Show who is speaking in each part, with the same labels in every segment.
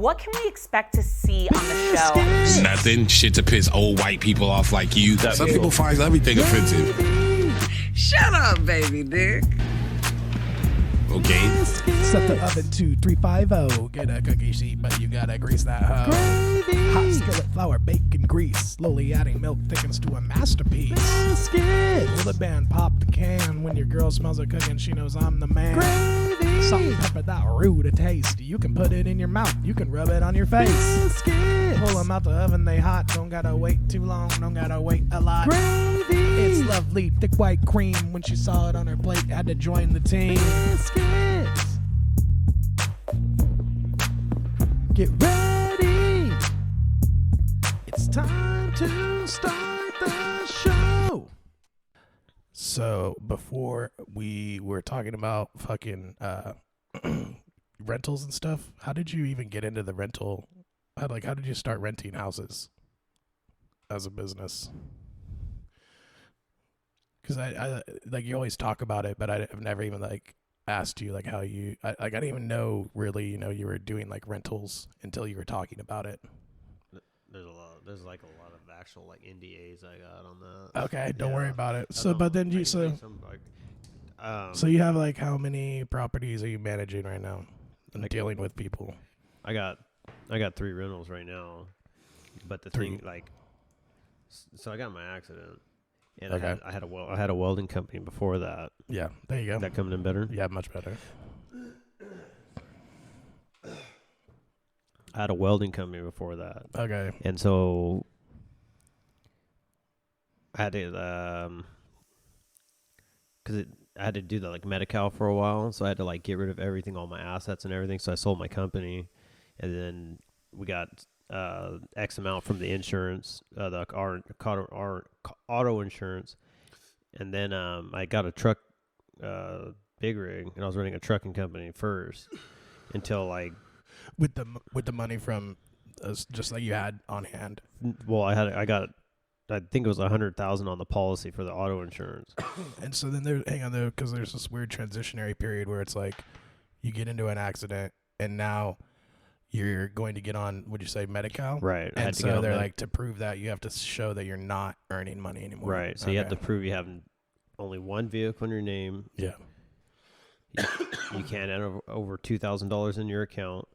Speaker 1: what can we expect to see on the show?
Speaker 2: Nothing. Shit to piss old white people off like you. Some people find everything offensive.
Speaker 3: Shut up, baby dick.
Speaker 2: Okay.
Speaker 4: Set the oven to 350. Get a cookie sheet, but you gotta grease that hoe. Hot skillet, flour, bacon, grease. Slowly adding milk thickens to a masterpiece. Will the band pop the can when your girl smells her cooking? She knows I'm the man. Salt and pepper that rude to taste. You can put it in your mouth. You can rub it on your face. Pull them out the oven, they hot. Don't gotta wait too long. Don't gotta wait a lot. It's lovely, thick white cream. When she saw it on her plate, had to join the team. Get ready. It's time to start the show. So before we were talking about fucking rentals and stuff, how did you even get into the rental? How did you start renting houses as a business? Because I like, you always talk about it, but I've never even like asked you like how you I didn't even know really, you were doing like rentals until you were talking about it.
Speaker 5: There's like a lot of actual like NDAs I got on that.
Speaker 4: Okay, don't worry about it. So you have like, how many properties are you managing right now and dealing with people?
Speaker 5: I got 3 rentals right now, but the thing, like, so I got my accident, and
Speaker 4: okay.
Speaker 5: I had a welding company before that.
Speaker 4: Yeah, there you go.
Speaker 5: Is that coming in better?
Speaker 4: Yeah, much better.
Speaker 5: I had a welding company before that.
Speaker 4: Okay.
Speaker 5: And so I had to, because I had to do the like Medi-Cal for a while, so I had to like get rid of everything, all my assets and everything. So I sold my company, and then we got X amount from the insurance, our auto insurance, and then I got a truck, big rig, and I was running a trucking company first until like.
Speaker 4: With the money from just like you had on hand.
Speaker 5: Well, I think it was 100,000 on the policy for the auto insurance.
Speaker 4: And so then because there's this weird transitionary period where it's like you get into an accident and now you're going to get on, would you say, Medi-Cal?
Speaker 5: Right.
Speaker 4: And so they're like, to prove that you have to show that you're not earning money anymore.
Speaker 5: Right. So you have to prove you have only one vehicle in your name.
Speaker 4: Yeah.
Speaker 5: You can't enter over $2,000 in your account.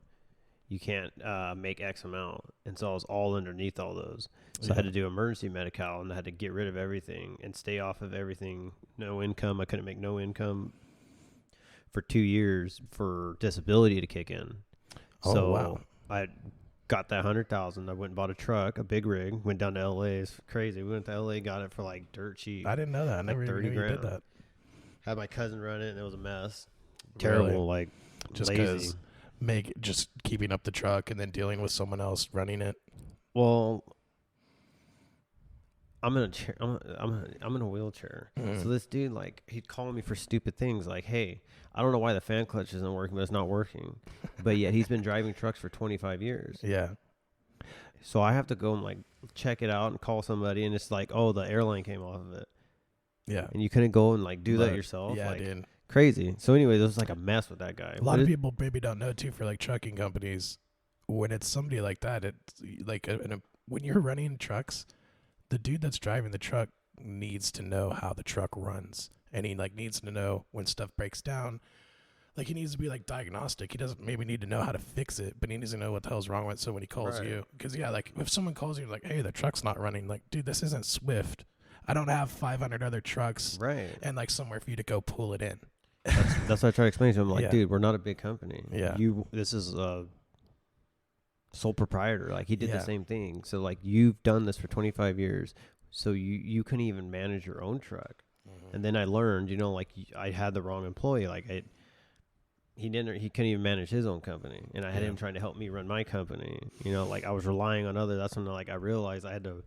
Speaker 5: You can't make X amount. And so I was all underneath all those. So I had to do emergency Medi-Cal, and I had to get rid of everything and stay off of everything. No income. I couldn't make no income for 2 years for disability to kick in.
Speaker 4: Oh,
Speaker 5: so
Speaker 4: wow.
Speaker 5: I got that 100,000. I went and bought a truck, a big rig, went down to LA. It's crazy. We went to LA, got it for like dirt cheap.
Speaker 4: I didn't know that. I never even knew you did that.
Speaker 5: Had my cousin run it, and it was a mess. Terrible,
Speaker 4: really?
Speaker 5: like
Speaker 4: just
Speaker 5: lazy.
Speaker 4: Just keeping up the truck and then dealing with someone else running it.
Speaker 5: Well, I'm in a chair. I'm in a wheelchair.
Speaker 4: Mm.
Speaker 5: So this dude, like, he'd call me for stupid things, like, "Hey, I don't know why the fan clutch isn't working, but it's not working." But yet he's been driving trucks for 25 years.
Speaker 4: Yeah.
Speaker 5: So I have to go and like check it out and call somebody, and it's like, "Oh, the airline came off of it."
Speaker 4: Yeah.
Speaker 5: And you couldn't go and like do that yourself.
Speaker 4: Yeah,
Speaker 5: like,
Speaker 4: dude.
Speaker 5: Crazy. So anyway, there was like a mess with that guy.
Speaker 4: A lot of people maybe don't know too, for like trucking companies, when it's somebody like that, it's like when you're running trucks, the dude that's driving the truck needs to know how the truck runs, and he like needs to know when stuff breaks down. Like, he needs to be like diagnostic. He doesn't maybe need to know how to fix it, but he needs to know what the hell's wrong with it. So when he calls you, because like if someone calls you like, "Hey, the truck's not running," like, dude, this isn't Swift. I don't have 500 other trucks,
Speaker 5: right,
Speaker 4: and like somewhere for you to go pull it in.
Speaker 5: That's what I try to explain to him. Like, dude, we're not a big company.
Speaker 4: Yeah.
Speaker 5: This is a sole proprietor. Like, he did the same thing. So, like, you've done this for 25 years. So you couldn't even manage your own truck. Mm-hmm. And then I learned, like, I had the wrong employee. Like, he couldn't even manage his own company. And I had him trying to help me run my company. Like, I was relying on others. That's when, like, I realized I had to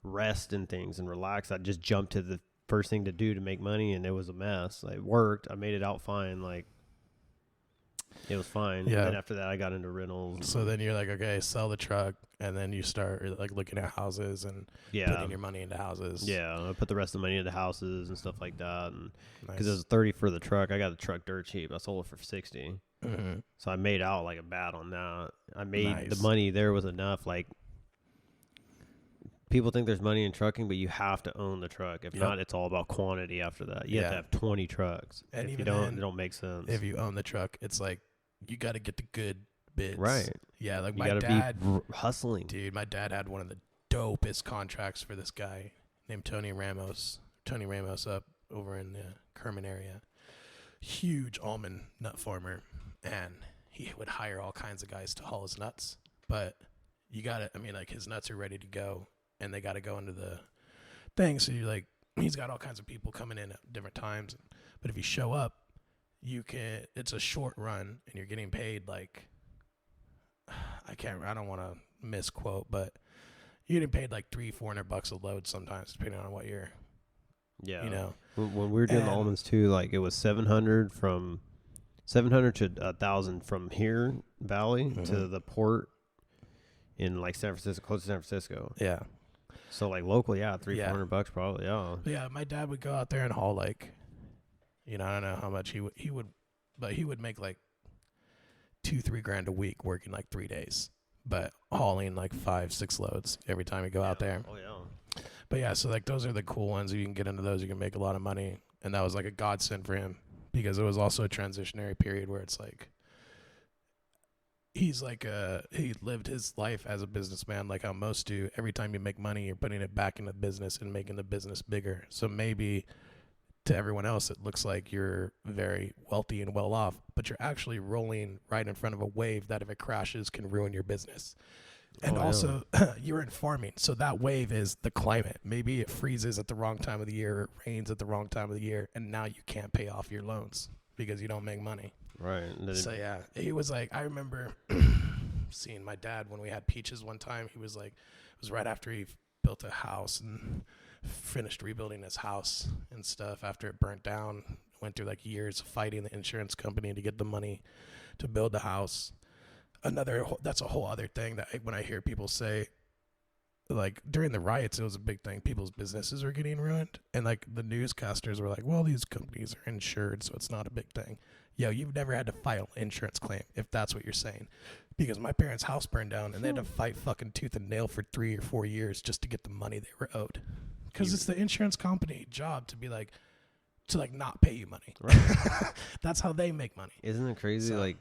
Speaker 5: rest in things and relax. I just jumped to the first thing to do to make money, and it was a mess. It worked. I made it out fine. Like, it was fine.
Speaker 4: Yeah.
Speaker 5: And then after that, I got into rentals.
Speaker 4: So then you're like, okay, sell the truck, and then you start like looking at houses and putting your money into houses.
Speaker 5: Yeah, I put the rest of the money into houses and stuff like that. And because
Speaker 4: nice.
Speaker 5: it was 30 for the truck, I got the truck dirt cheap. I sold it for 60. So I made out like a bat on that. I made the
Speaker 4: Nice.
Speaker 5: money there was enough. Like, people think there's money in trucking, but you have to own the truck. If not, it's all about quantity after that. You have to have 20 trucks.
Speaker 4: And
Speaker 5: if
Speaker 4: even
Speaker 5: you don't,
Speaker 4: then,
Speaker 5: it don't make sense.
Speaker 4: If you own the truck, it's like you got to get the good bids.
Speaker 5: Right.
Speaker 4: Yeah, like
Speaker 5: you
Speaker 4: my
Speaker 5: gotta
Speaker 4: dad,
Speaker 5: be hustling.
Speaker 4: dude, my dad had one of the dopest contracts for this guy named Tony Ramos. Tony Ramos up over in the Kerman area. Huge almond nut farmer. And he would hire all kinds of guys to haul his nuts. But you got to, I mean, like his nuts are ready to go and they got to go into the thing. So you're like, he's got all kinds of people coming in at different times. But if you show up, it's a short run and you're getting paid like, I don't want to misquote, but you're getting paid like $300-400 a load sometimes, depending on what year.
Speaker 5: Yeah.
Speaker 4: You know,
Speaker 5: when we were doing the almonds too, like it was 700 to 1,000 from here Valley to the port in like San Francisco, close to San Francisco.
Speaker 4: Yeah.
Speaker 5: So like local, $300-400 probably. Yeah.
Speaker 4: But yeah, my dad would go out there and haul like, I don't know how much he would, but he would make like $2-3 grand a week working like 3 days, but hauling like 5-6 loads every time you go out there.
Speaker 5: Oh yeah.
Speaker 4: But yeah, so like those are the cool ones. If you can get into those, you can make a lot of money. And that was like a godsend for him because it was also a transitionary period where it's like, he lived his life as a businessman like how most do. Every time you make money, you're putting it back in the business and making the business bigger. So maybe to everyone else, it looks like you're very wealthy and well off, but you're actually rolling right in front of a wave that if it crashes can ruin your business. And also, you're in farming, so that wave is the climate. Maybe it freezes at the wrong time of the year, it rains at the wrong time of the year, and now you can't pay off your loans because you don't make money.
Speaker 5: Right.
Speaker 4: So yeah, he was like, I remember seeing my dad when we had peaches one time. He was like, it was right after he built a house and finished rebuilding his house and stuff after it burnt down. Went through like years of fighting the insurance company to get the money to build the house. That's a whole other thing that when I hear people say, like during the riots, it was a big thing. People's businesses were getting ruined. And like the newscasters were like, well, these companies are insured, so it's not a big thing. Yo, you've never had to file an insurance claim if that's what you're saying. Because my parents' house burned down and they had to fight fucking tooth and nail for 3 or 4 years just to get the money they were owed. Because it's the insurance company job to be like, to like not pay you money. Right. That's how they make money.
Speaker 5: Isn't it crazy? Like,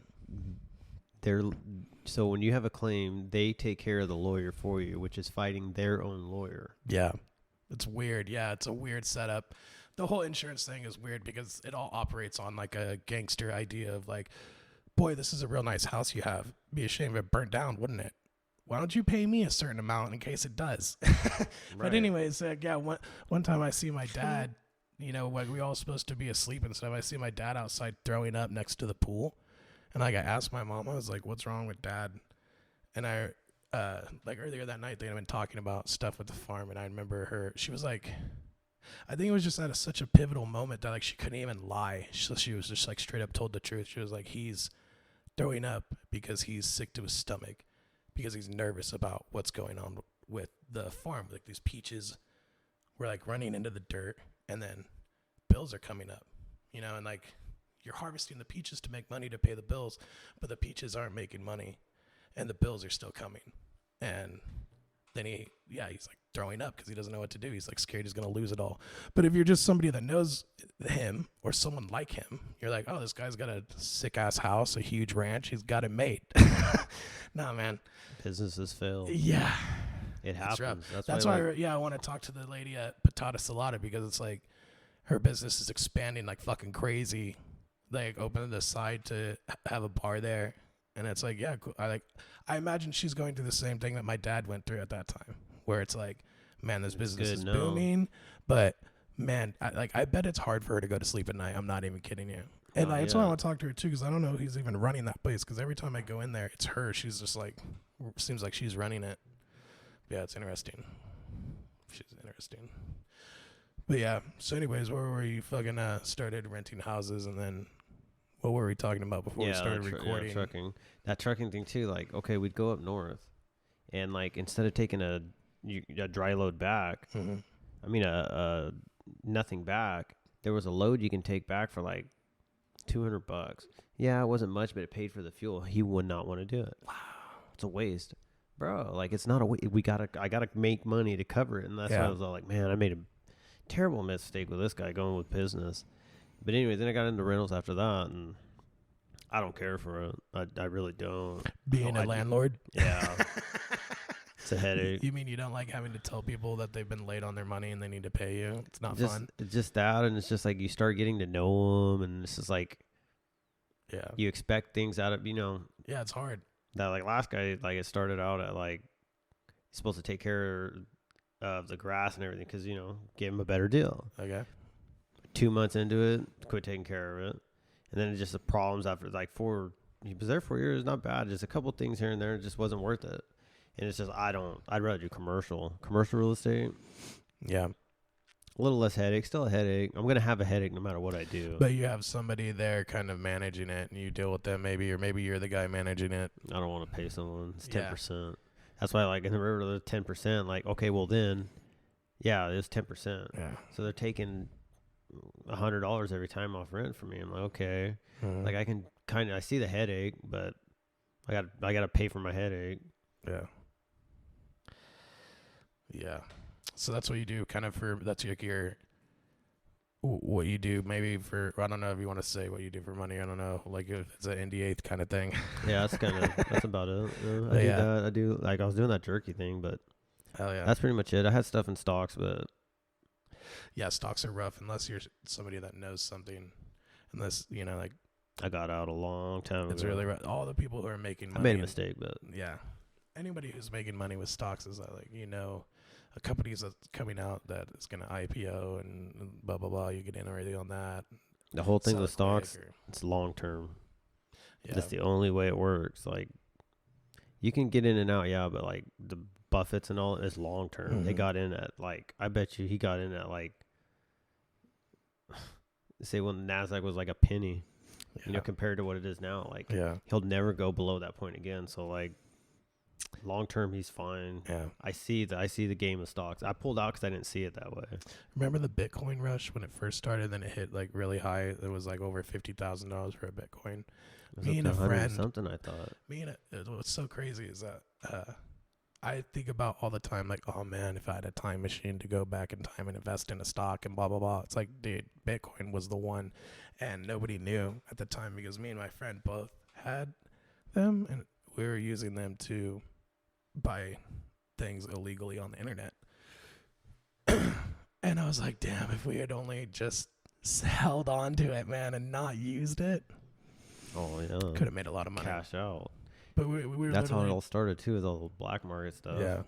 Speaker 5: so when you have a claim, they take care of the lawyer for you, which is fighting their own lawyer.
Speaker 4: Yeah. It's weird. Yeah, it's a weird setup. The whole insurance thing is weird because it all operates on like a gangster idea of like, boy, this is a real nice house you have. Be a shame if it burnt down, wouldn't it? Why don't you pay me a certain amount in case it does? But anyways, yeah, one time I see my dad, like we all supposed to be asleep and stuff. I see my dad outside throwing up next to the pool. And like I asked my mom, I was like, what's wrong with dad? And I, like earlier that night, they had been talking about stuff with the farm. And I remember she was like, I think it was just at such a pivotal moment that like she couldn't even lie. So she was just like straight up told the truth. She was like, he's throwing up because he's sick to his stomach, because he's nervous about what's going on with the farm. Like these peaches were like running into the dirt and then bills are coming up, and like you're harvesting the peaches to make money to pay the bills, but the peaches aren't making money and the bills are still coming. And then he's like throwing up because he doesn't know what to do. He's like scared he's going to lose it all. But if you're just somebody that knows him or someone like him, you're like, oh, this guy's got a sick ass house, a huge ranch. He's got it made. Nah, man.
Speaker 5: Businesses fail.
Speaker 4: Yeah.
Speaker 5: It happens.
Speaker 4: That's why I want to talk to the lady at Patata Salada because it's like her business is expanding like fucking crazy. Like opening the side to have a bar there. And it's like, yeah, cool. I imagine she's going through the same thing that my dad went through at that time, where it's like, man, this business is booming, but man, I bet it's hard for her to go to sleep at night. I'm not even kidding you. And that's why I want to talk to her too, because I don't know who's even running that place. Because every time I go in there, it's her. She's just like, seems like she's running it. Yeah, it's interesting. She's interesting. But yeah. So, anyways, where were you? Fucking started renting houses, and then what were we talking about before we started recording?
Speaker 5: Yeah, trucking. That trucking thing too. Like, okay, we'd go up north, and like instead of taking a dry load back, I mean nothing back. There was a load you can take back for like $200. Yeah, it wasn't much, but it paid for the fuel. He would not want to do it. Wow. It's a waste. Bro, like, it's not a waste. I got to make money to cover it. And that's why I was all like, man, I made a terrible mistake with this guy going with business. But anyway, then I got into rentals after that, and I don't care for it. I really don't.
Speaker 4: Being a landlord?
Speaker 5: Yeah. It's a headache.
Speaker 4: You mean you don't like having to tell people that they've been late on their money and they need to pay you? It's not fun.
Speaker 5: It's just that, and it's just like you start getting to know them, and it's just like, you expect things out of,
Speaker 4: Yeah, it's hard.
Speaker 5: That like last guy, like it started out at like he's supposed to take care of the grass and everything because give him a better deal.
Speaker 4: Okay.
Speaker 5: 2 months into it, quit taking care of it, and then it's just the problems after like he was there 4 years, not bad, just a couple things here and there, it just wasn't worth it. And it's just I'd rather do commercial real estate.
Speaker 4: Yeah.
Speaker 5: A little less headache, still a headache. I'm gonna have a headache no matter what I do.
Speaker 4: But you have somebody there kind of managing it, and you deal with them maybe, or maybe you're the guy managing it.
Speaker 5: I don't want to pay someone. It's 10%. That's why, like in the river, the 10%. Like, okay, well then, yeah, it's 10%.
Speaker 4: Yeah.
Speaker 5: So they're taking $100 every time off rent from me. I'm like, okay, like I can I see the headache, but I got to pay for my headache.
Speaker 4: Yeah. Yeah. So that's what you do kind of that's your what you do maybe for, I don't know if you want to say what you do for money. I don't know. Like if it's an NDA kind of thing.
Speaker 5: Yeah, that's about it. I do like I was doing that jerky thing, but
Speaker 4: hell yeah.
Speaker 5: That's pretty much it. I had stuff in stocks, but
Speaker 4: yeah, stocks are rough unless you're somebody that knows something. Unless, like
Speaker 5: I got out a long time ago.
Speaker 4: It's really rough. All the people who are making money.
Speaker 5: I made a mistake, but
Speaker 4: yeah. Anybody who's making money with stocks is like, a company that's coming out that is going to IPO and blah, blah, blah. You get in already on that.
Speaker 5: The whole thing with stocks, it's long term. Yeah. That's the only way it works. Like, you can get in and out, yeah, but like the Buffetts and all is long term. Mm-hmm. They got in at like, I bet you he got in at like, say when the NASDAQ was like a penny, compared to what it is now. Like, he'll never go below that point again. So like, long term, he's fine.
Speaker 4: Yeah,
Speaker 5: I see the game of stocks. I pulled out because I didn't see it that way.
Speaker 4: Remember the Bitcoin rush when it first started? Then it hit like really high. It was like over $50,000 for a Bitcoin. Me and a friend,
Speaker 5: something I thought.
Speaker 4: What's so crazy is that I think about all the time, like, oh man, if I had a time machine to go back in time and invest in a stock and blah blah blah. It's like, dude, Bitcoin was the one, and nobody knew at the time because me and my friend both had them, and we were using them to buy things illegally on the internet. And I was like, damn, if we had only just held on to it, man, and not used it.
Speaker 5: Oh, yeah.
Speaker 4: Could have made a lot of money.
Speaker 5: Cash out.
Speaker 4: But we were
Speaker 5: That's how it all started, too, with all the black market stuff.
Speaker 4: Yeah.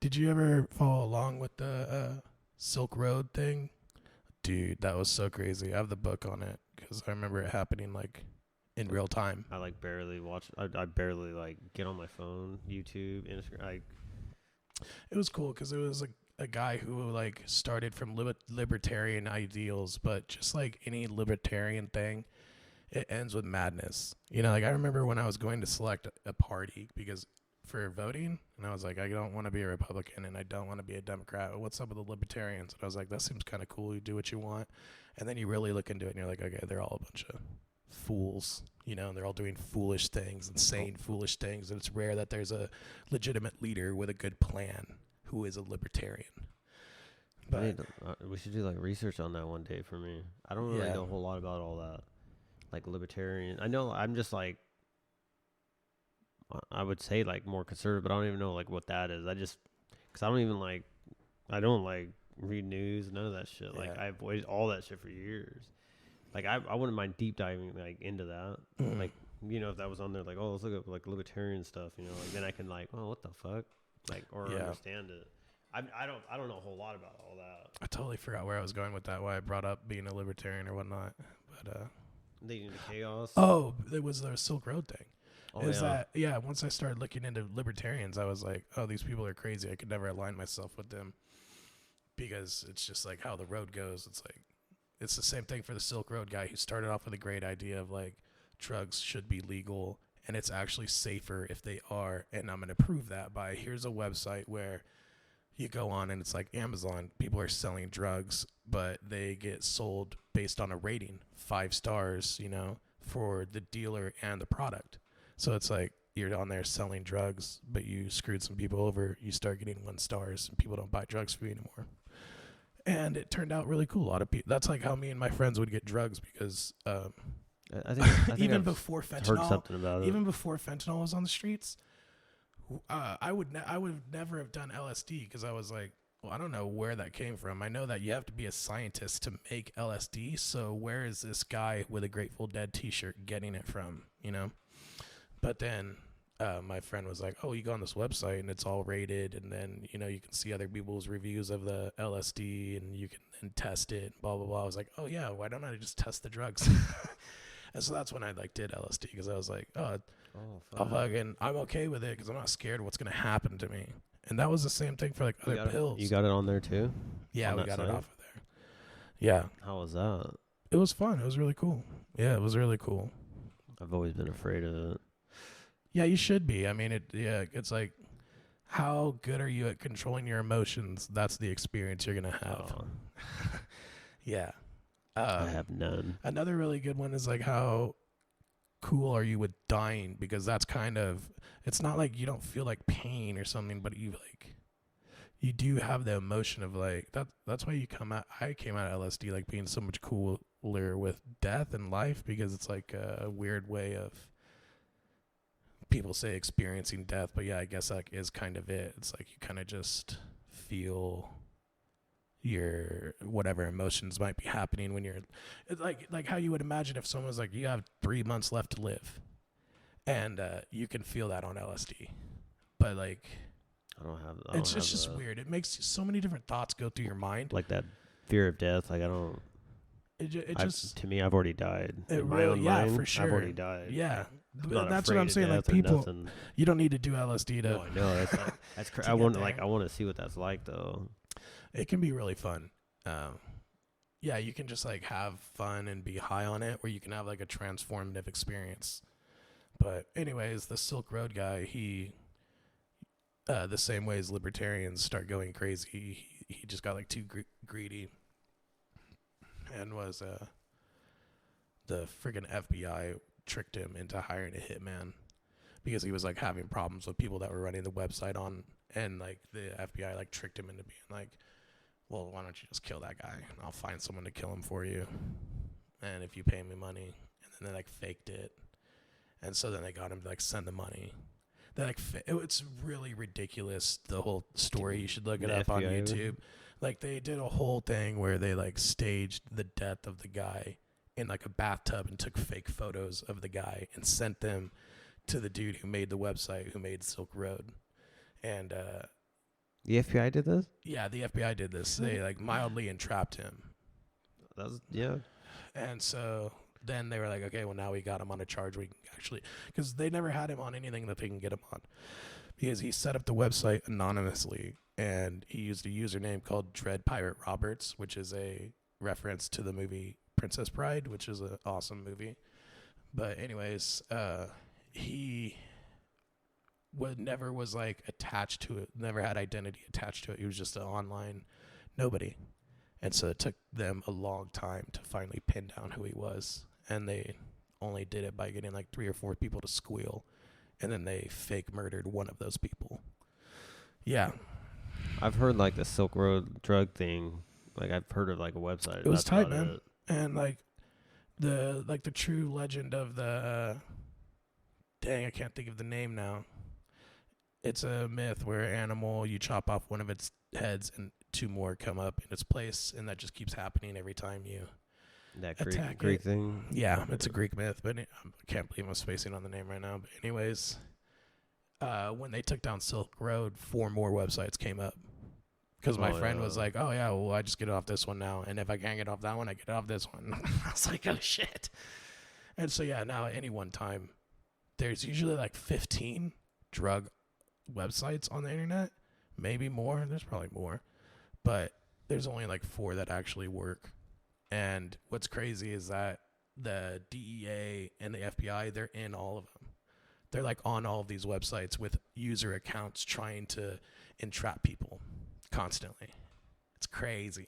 Speaker 4: Did you ever follow along with the Silk Road thing? Dude, that was so crazy. I have the book on it because I remember it happening, like, in real time.
Speaker 5: I like barely watch. I barely like get on my phone, YouTube, Instagram.
Speaker 4: It was cool because it was a guy who like started from libertarian ideals, but just like any libertarian thing, it ends with madness. Like I remember when I was going to select a party because for voting, and I was like, I don't want to be a Republican and I don't want to be a Democrat. What's up with the libertarians? And I was like, that seems kind of cool. You do what you want, and then you really look into it, and you're like, okay, they're all a bunch of fools, and they're all doing foolish things and saying foolish things, and it's rare that there's a legitimate leader with a good plan who is a libertarian. But
Speaker 5: we should do like research on that one day for me. I don't really know a whole lot about all that, like libertarian. I know I'm just like, I would say like more conservative, but I don't even know like what that is. Because I don't like read news, none of that shit. Like I've avoided all that shit for years. Like I wouldn't mind deep diving like into that. Like, if that was on there, like, oh, let's look up like libertarian stuff, like then I can like, oh, what the fuck? Like, or understand it. I don't know a whole lot about all that.
Speaker 4: I totally forgot where I was going with that, why I brought up being a libertarian or whatnot. But
Speaker 5: leading to chaos.
Speaker 4: Oh, it was the Silk Road thing.
Speaker 5: Oh,
Speaker 4: once I started looking into libertarians, I was like, oh, these people are crazy. I could never align myself with them because it's just like how the road goes. It's like, it's the same thing for the Silk Road guy who started off with a great idea of like drugs should be legal and it's actually safer if they are. And I'm going to prove that by here's a website where you go on and it's like Amazon. People are selling drugs, but they get sold based on a rating, 5 stars, for the dealer and the product. So it's like you're on there selling drugs, but you screwed some people over. You start getting 1 stars, and people don't buy drugs from you anymore. And it turned out really cool. A lot of people. That's like how me and my friends would get drugs because
Speaker 5: I think
Speaker 4: even
Speaker 5: I've
Speaker 4: before
Speaker 5: heard
Speaker 4: fentanyl,
Speaker 5: something about it.
Speaker 4: even before fentanyl was on the streets, I would never have done LSD because I was like, well, I don't know where that came from. I know that you have to be a scientist to make LSD. So where is this guy with a Grateful Dead T-shirt getting it from? You know. But then my friend was like, oh, you go on this website and it's all rated, and then you can see other people's reviews of the LSD and you can then test it. Blah blah blah. I was like, oh yeah, why don't I just test the drugs? And so that's when I did LSD because I was like, I'm okay with it because I'm not scared of what's gonna happen to me. And that was the same thing for other pills.
Speaker 5: You got it on there too?
Speaker 4: Yeah, we got it off of there. Yeah.
Speaker 5: How was that?
Speaker 4: It was fun. It was really cool. Yeah, it was really cool.
Speaker 5: I've always been afraid of it.
Speaker 4: Yeah, you should be. I mean, it's like, how good are you at controlling your emotions? That's the experience you're gonna have.
Speaker 5: Oh.
Speaker 4: Yeah.
Speaker 5: I have none.
Speaker 4: Another really good one is how cool are you with dying? Because that's it's not like you don't feel like pain or something, but you do have the emotion of that's why I came out of LSD being so much cooler with death and life, because it's a weird way of, people say experiencing death, but yeah, I guess that is kind of it. It's you kind of just feel your whatever emotions might be happening when you're like how you would imagine if someone was you have 3 months left to live, and you can feel that on LSD, but it's just weird. It makes so many different thoughts go through your mind,
Speaker 5: that fear of death. I don't. To me, I've already died. In my own mind,
Speaker 4: for sure.
Speaker 5: I've already died.
Speaker 4: Yeah,
Speaker 5: that's
Speaker 4: what I'm saying. People, you don't need to do LSD to.
Speaker 5: No, I know that's crazy. I want to see what that's like though.
Speaker 4: It can be really fun. Yeah, you can just have fun and be high on it, where you can have a transformative experience. But anyways, the Silk Road guy, he, the same way as libertarians start going crazy, he just got too greedy, and was the friggin' FBI tricked him into hiring a hitman because he was having problems with people that were running the website on, and the FBI tricked him into being well, why don't you just kill that guy and I'll find someone to kill him for you, and if you pay me money. And then they faked it, and so then they got him to send the money. They it's really ridiculous, the whole story. You should look it up on YouTube. They did a whole thing where they staged the death of the guy in a bathtub and took fake photos of the guy and sent them to the dude who made the website, who made Silk Road. And
Speaker 5: the FBI did this?
Speaker 4: Yeah, the FBI did this. They mildly entrapped him.
Speaker 5: Yeah.
Speaker 4: And so then they were okay, well, now we got him on a charge. We can actually, because they never had him on anything that they can get him on, because he set up the website anonymously, and he used a username called Dread Pirate Roberts, which is a reference to the movie Princess Bride, which is an awesome movie. But anyways, he never was attached to it, never had identity attached to it. He was just an online nobody. And so it took them a long time to finally pin down who he was. And they only did it by getting 3 or 4 people to squeal. And then they fake murdered one of those people. Yeah.
Speaker 5: I've heard the Silk Road drug thing. I've heard of a website.
Speaker 4: It was tight, man. And the true legend of the dang, I can't think of the name now. It's a myth where an animal, you chop off one of its heads and 2 more come up in its place, and that just keeps happening every time you attack
Speaker 5: Greek thing.
Speaker 4: Yeah, it's a Greek myth, but I can't believe I'm spacing on the name right now. But anyways, when they took down Silk Road, 4 more websites came up. Because my friend was oh yeah, well, I just get off this one now, and if I can't get off that one, I get off this one. I was oh shit. And so yeah, now at any one time, there's usually 15 drug websites on the internet, maybe more. There's probably more, but there's only 4 that actually work. And what's crazy is that the DEA and the FBI, they're in all of them. They're on all of these websites with user accounts trying to entrap people constantly. It's crazy.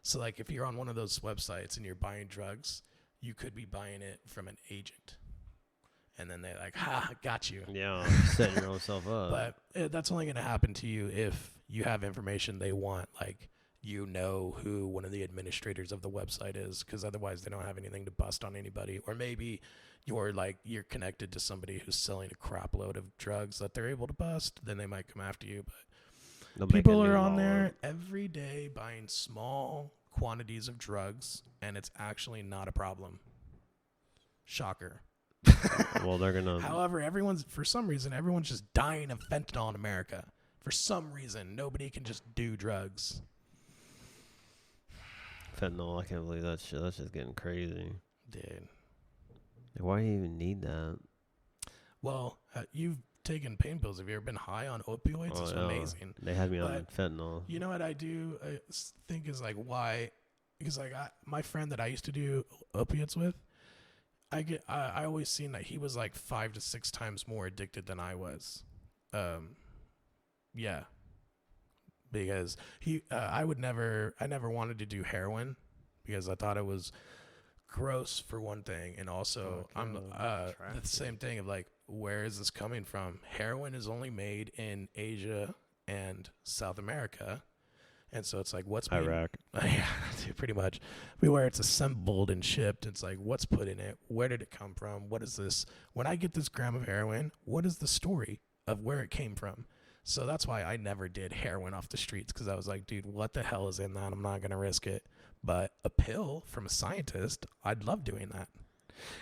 Speaker 4: So if you're on one of those websites and you're buying drugs, you could be buying it from an agent. And then they're like, ha, got you.
Speaker 5: Yeah, setting your own self up.
Speaker 4: But that's only going to happen to you if you have information they want, like you know who one of the administrators of the website is, because otherwise they don't have anything to bust on anybody. Or maybe you're connected to somebody who's selling a crap load of drugs that they're able to bust, then they might come after you. But people are on there every day buying small quantities of drugs, and it's actually not a problem. Shocker.
Speaker 5: Well, they're gonna.
Speaker 4: However, for some reason, everyone's just dying of fentanyl in America. For some reason, nobody can just do drugs.
Speaker 5: Fentanyl, I can't believe that shit. That's just getting crazy.
Speaker 4: Dude.
Speaker 5: Why do you even need that?
Speaker 4: Well, you've taken pain pills. Have you ever been high on opioids? It's amazing.
Speaker 5: They had me on fentanyl.
Speaker 4: You know what I do? I think is like why? Because like my friend that I used to do opiates with, I always seen that he was like 5 to 6 times more addicted than I was. Yeah. Because I never wanted to do heroin because I thought it was gross for one thing, and also the same thing of like, where is this coming from? Heroin is only made in Asia and South America. And so it's like, what's made?
Speaker 5: Iraq.
Speaker 4: Yeah, pretty much. Where it's assembled and shipped, it's like, what's put in it? Where did it come from? What is this? When I get this gram of heroin, what is the story of where it came from? So that's why I never did heroin off the streets, because I was like, dude, what the hell is in that? I'm not going to risk it. But a pill from a scientist, I'd love doing that.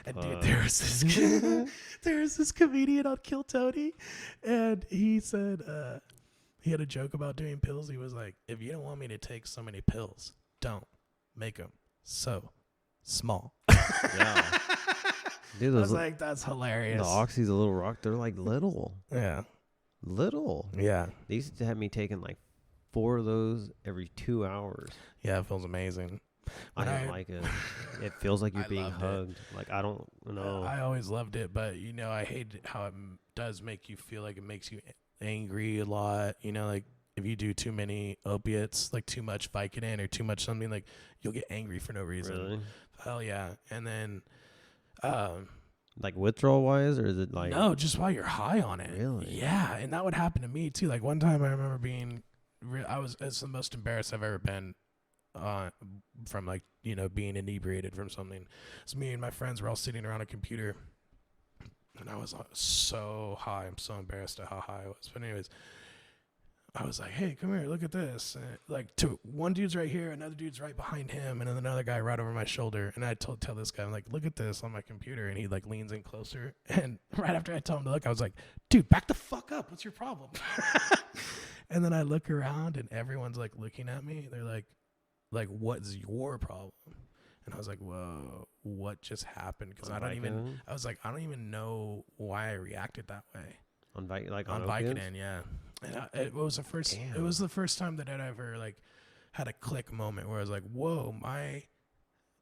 Speaker 4: And dude, there was this comedian on Kill Tony, and he said, he had a joke about doing pills. He was like, if you don't want me to take so many pills, don't make them so small.
Speaker 5: Yeah. Dude,
Speaker 4: I was like, that's hilarious.
Speaker 5: The Oxy's a little rock. They're like little.
Speaker 4: Yeah.
Speaker 5: Little.
Speaker 4: Yeah.
Speaker 5: They used to have me taking like 4 of those every 2 hours.
Speaker 4: Yeah, it feels amazing.
Speaker 5: I don't like it. It feels like you're being hugged. Like, I don't know.
Speaker 4: I always loved it, but, you know, I hate how it does make you feel like it makes you angry a lot. You know, like if you do too many opiates, like too much Vicodin or too much something, like you'll get angry for no reason.
Speaker 5: Really?
Speaker 4: Hell yeah. And then
Speaker 5: like withdrawal wise, or is it like
Speaker 4: no, just while you're high on it.
Speaker 5: Really?
Speaker 4: Yeah. And that would happen to me too. Like one time I remember it's the most embarrassed I've ever been from like, you know, being inebriated from something. So me and my friends were all sitting around a computer, and I was so high. I'm so embarrassed at how high I was. But anyways, I was like, hey, come here, look at this. And like one dude's right here, another dude's right behind him, and then another guy right over my shoulder. And I tell this guy, I'm like, look at this on my computer. And he like leans in closer. And right after I tell him to look, I was like, dude, back the fuck up. What's your problem? And then I look around and everyone's like looking at me. They're like, what's your problem? And I was like, whoa, what just happened? Because I don't even know why I reacted that way.
Speaker 5: On
Speaker 4: Vicodin, yeah. And it was the first time that I'd ever like had a click moment where I was like, whoa,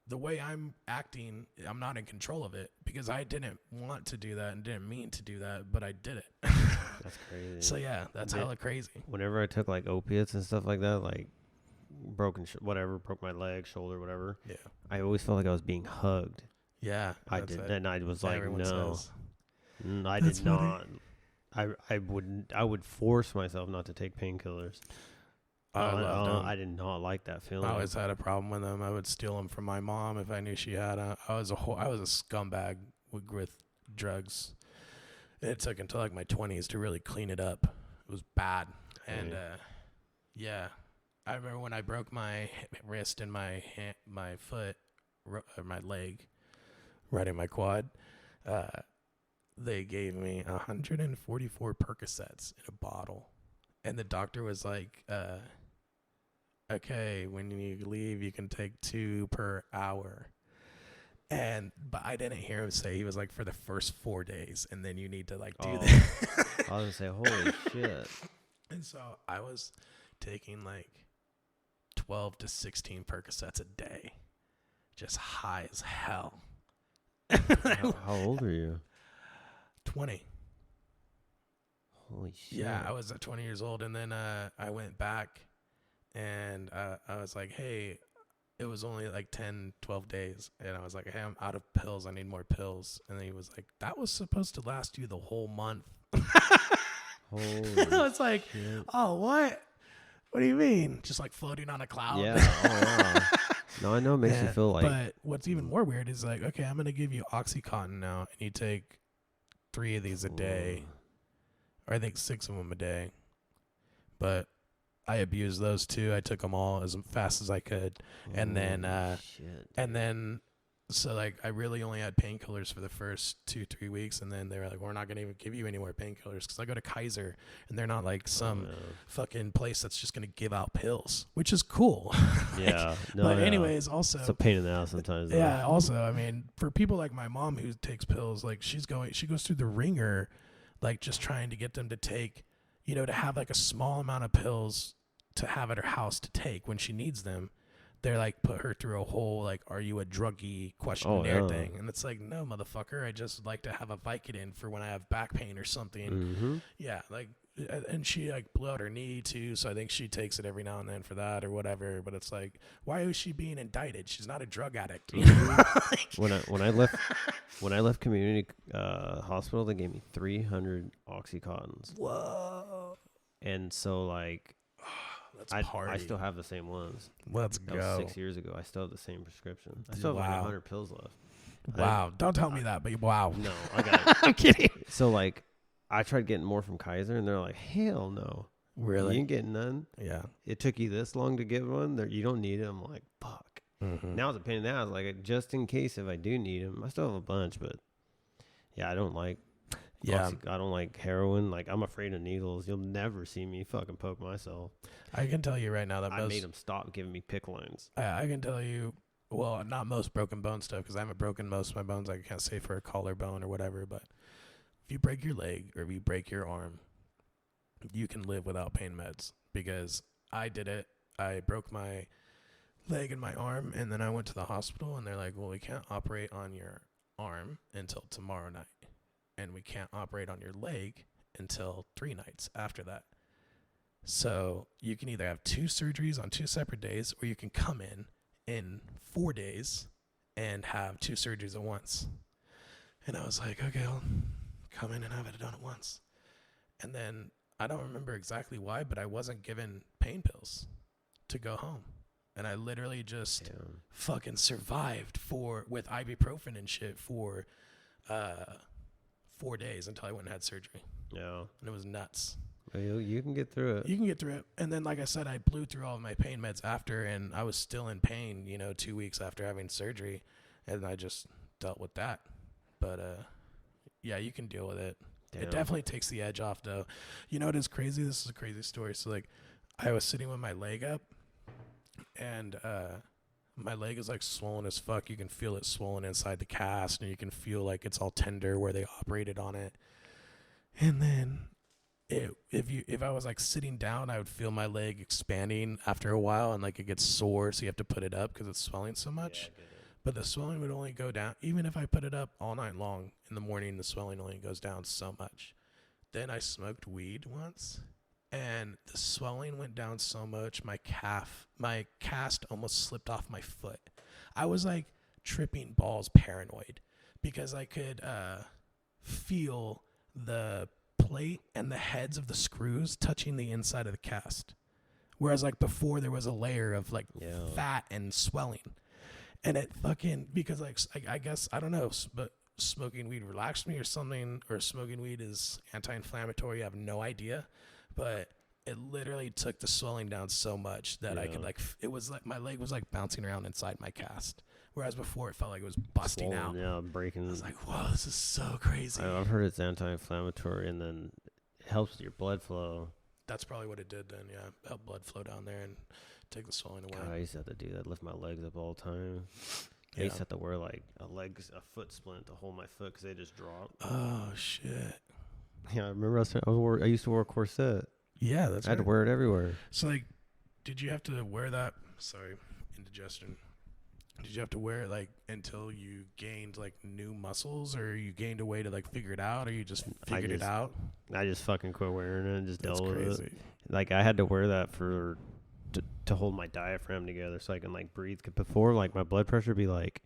Speaker 4: the way I'm acting, I'm not in control of it, because I didn't want to do that and didn't mean to do that, but I did it.
Speaker 5: That's crazy.
Speaker 4: So yeah, that's hella crazy.
Speaker 5: Whenever I took like opiates and stuff like that, like broke my leg, shoulder, whatever. Yeah. I always felt like I was being hugged.
Speaker 4: Yeah.
Speaker 5: I did. And I was like,
Speaker 4: everyone
Speaker 5: no.
Speaker 4: says.
Speaker 5: I did not. I would force myself not to take painkillers. I did not like that feeling.
Speaker 4: I always had a problem with them. I would steal them from my mom if I knew she had them. I was a scumbag with drugs. It took until like my 20s to really clean it up. It was bad. And yeah. I remember when I broke my wrist and my foot, or my leg, right in my quad, they gave me 144 Percocets in a bottle. And the doctor was like, okay, when you leave, you can take 2 per hour. But I didn't hear him say, he was like, for the first 4 days, and then you need to like do that.
Speaker 5: I was gonna say, holy shit.
Speaker 4: And so I was taking like 12 to 16 Percocets a day, just high as hell.
Speaker 5: How old are you?
Speaker 4: 20.
Speaker 5: Holy shit.
Speaker 4: Yeah, I was 20 years old, and then I went back, and I was like, hey, it was only like 10, 12 days. And I was like, hey, I'm out of pills. I need more pills. And he was like, that was supposed to last you the whole month.
Speaker 5: Holy
Speaker 4: I was like,
Speaker 5: shit.
Speaker 4: oh, what? What do you mean? Just like floating on a cloud?
Speaker 5: Yeah. Oh, wow. No, I know it makes you feel like.
Speaker 4: But what's even more weird is like, okay, I'm going to give you OxyContin now. And you take 3 of these a day. Or I think 6 of them a day. But I abused those too. I took them all as fast as I could. And then, so like I really only had painkillers for the first 2-3 weeks. And then they were like, we're not going to even give you any more painkillers. Because I go to Kaiser and they're not like some fucking place that's just going to give out pills, which is cool.
Speaker 5: Yeah. No,
Speaker 4: but anyways, also.
Speaker 5: It's a pain in the ass sometimes.
Speaker 4: Yeah. Also, I mean, for people like my mom who takes pills, like she goes through the ringer, like just trying to get them to take, you know, to have like a small amount of pills to have at her house to take when she needs them. They're like put her through a whole like, are you a druggie questionnaire thing? And it's like, no, motherfucker, I just like to have a Vicodin for when I have back pain or something.
Speaker 5: Mm-hmm.
Speaker 4: Yeah, like, and she like blew out her knee too, so I think she takes it every now and then for that or whatever. But it's like, why is she being indicted? She's not a drug addict. You know?
Speaker 5: when I left community hospital, they gave me 300 Oxycontins.
Speaker 4: Whoa!
Speaker 5: And so like. I still have the same ones.
Speaker 4: Let's
Speaker 5: that
Speaker 4: go.
Speaker 5: Was 6 years ago. I still have the same prescription. I still have like 100 pills left.
Speaker 4: Wow. Don't tell me that, but wow.
Speaker 5: No, I got it.
Speaker 4: I'm kidding.
Speaker 5: So like, I tried getting more from Kaiser, and they're like, hell no.
Speaker 4: Really?
Speaker 5: You ain't getting none.
Speaker 4: Yeah.
Speaker 5: It took you this long to get one. You don't need it. I'm like, fuck.
Speaker 4: Mm-hmm.
Speaker 5: Now it's a pain in the ass. Like, just in case if I do need them, I still have a bunch, but yeah, I don't like.
Speaker 4: Yeah,
Speaker 5: I don't like heroin. Like, I'm afraid of needles. You'll never see me fucking poke myself.
Speaker 4: I can tell you right now that
Speaker 5: I made them stop giving me PICC lines.
Speaker 4: I can tell you, well, not most broken bone stuff because I haven't broken most of my bones. I can't say for a collarbone or whatever. But if you break your leg or if you break your arm, you can live without pain meds because I did it. I broke my leg and my arm, and then I went to the hospital, and they're like, well, we can't operate on your arm until tomorrow night. And we can't operate on your leg until 3 nights after that. So you can either have 2 surgeries on 2 separate days, or you can come in 4 days and have 2 surgeries at once. And I was like, okay, I'll come in and have it done at once. And then I don't remember exactly why, but I wasn't given pain pills to go home. And I literally just fucking survived with ibuprofen and shit for 4 days until I went and had surgery.
Speaker 5: Yeah.
Speaker 4: And it was nuts.
Speaker 5: Well, you can get through it.
Speaker 4: You can get through it. And then, like I said, I blew through all of my pain meds after, and I was still in pain, 2 weeks after having surgery. And I just dealt with that. But, yeah, you can deal with it. Damn. It definitely takes the edge off, though. You know what is crazy? This is a crazy story. So, like, I was sitting with my leg up, and my leg is like swollen as fuck. You can feel it swollen inside the cast, and you can feel like it's all tender where they operated on it. And then if I was like sitting down, I would feel my leg expanding after a while, and like it gets sore, so you have to put it up because it's swelling so much. Yeah, but the swelling would only go down, even if I put it up all night long. In the morning, the swelling only goes down so much. Then I smoked weed once, and the swelling went down so much, my cast almost slipped off my foot. I was like tripping balls paranoid because I could feel the plate and the heads of the screws touching the inside of the cast. Whereas like before there was a layer of like fat and swelling. And it fucking, because like, I guess, I don't know, but smoking weed relaxed me or something, or smoking weed is anti-inflammatory. I have no idea. But it literally took the swelling down so much that I could like, it was like my leg was like bouncing around inside my cast. Whereas before it felt like it was busting out.
Speaker 5: Yeah, breaking.
Speaker 4: I was like, whoa, this is so crazy.
Speaker 5: I've heard it's anti-inflammatory and then it helps with your blood flow.
Speaker 4: That's probably what it did then, yeah. Help blood flow down there and take the swelling away.
Speaker 5: God, I used to have to do that, lift my legs up all the time. I used to have to wear like a foot splint to hold my foot because they just drop.
Speaker 4: Oh, shit.
Speaker 5: Yeah, I remember I used to wear a corset.
Speaker 4: Yeah, that's right.
Speaker 5: I had to wear it everywhere.
Speaker 4: So, like, did you have to wear that? Sorry, indigestion. Did you have to wear it, like, until you gained, like, new muscles? Or you gained a way to, like, figure it out? Or you just figured it out?
Speaker 5: I just fucking quit wearing it and just dealt with
Speaker 4: crazy.
Speaker 5: it. Like, I had to wear that for to hold my diaphragm together so I can like breathe. 'Cause before, like my blood pressure would be like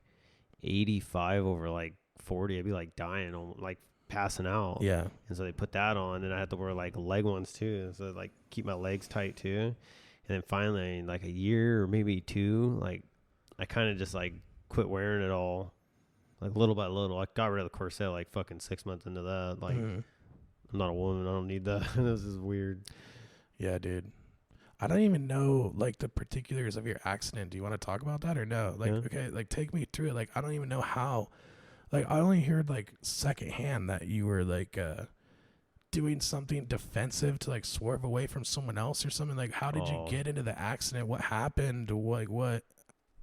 Speaker 5: 85 over like 40. I'd be like dying, like passing out.
Speaker 4: Yeah.
Speaker 5: And so they put that on, and I had to wear like leg ones too, so like keep my legs tight too. And then finally, like a year or maybe 2, like I kind of just like quit wearing it all, like little by little. I got rid of the corset like fucking 6 months into that. Like I'm not a woman, I don't need that. This is weird.
Speaker 4: Yeah, dude. I don't even know like the particulars of your accident. Do you want to talk about that or no? Like, okay, like take me through it. Like, I don't even know how. Like, I only heard like secondhand that you were like doing something defensive to like swerve away from someone else or something. Like, how did you get into the accident? What happened? Like, what?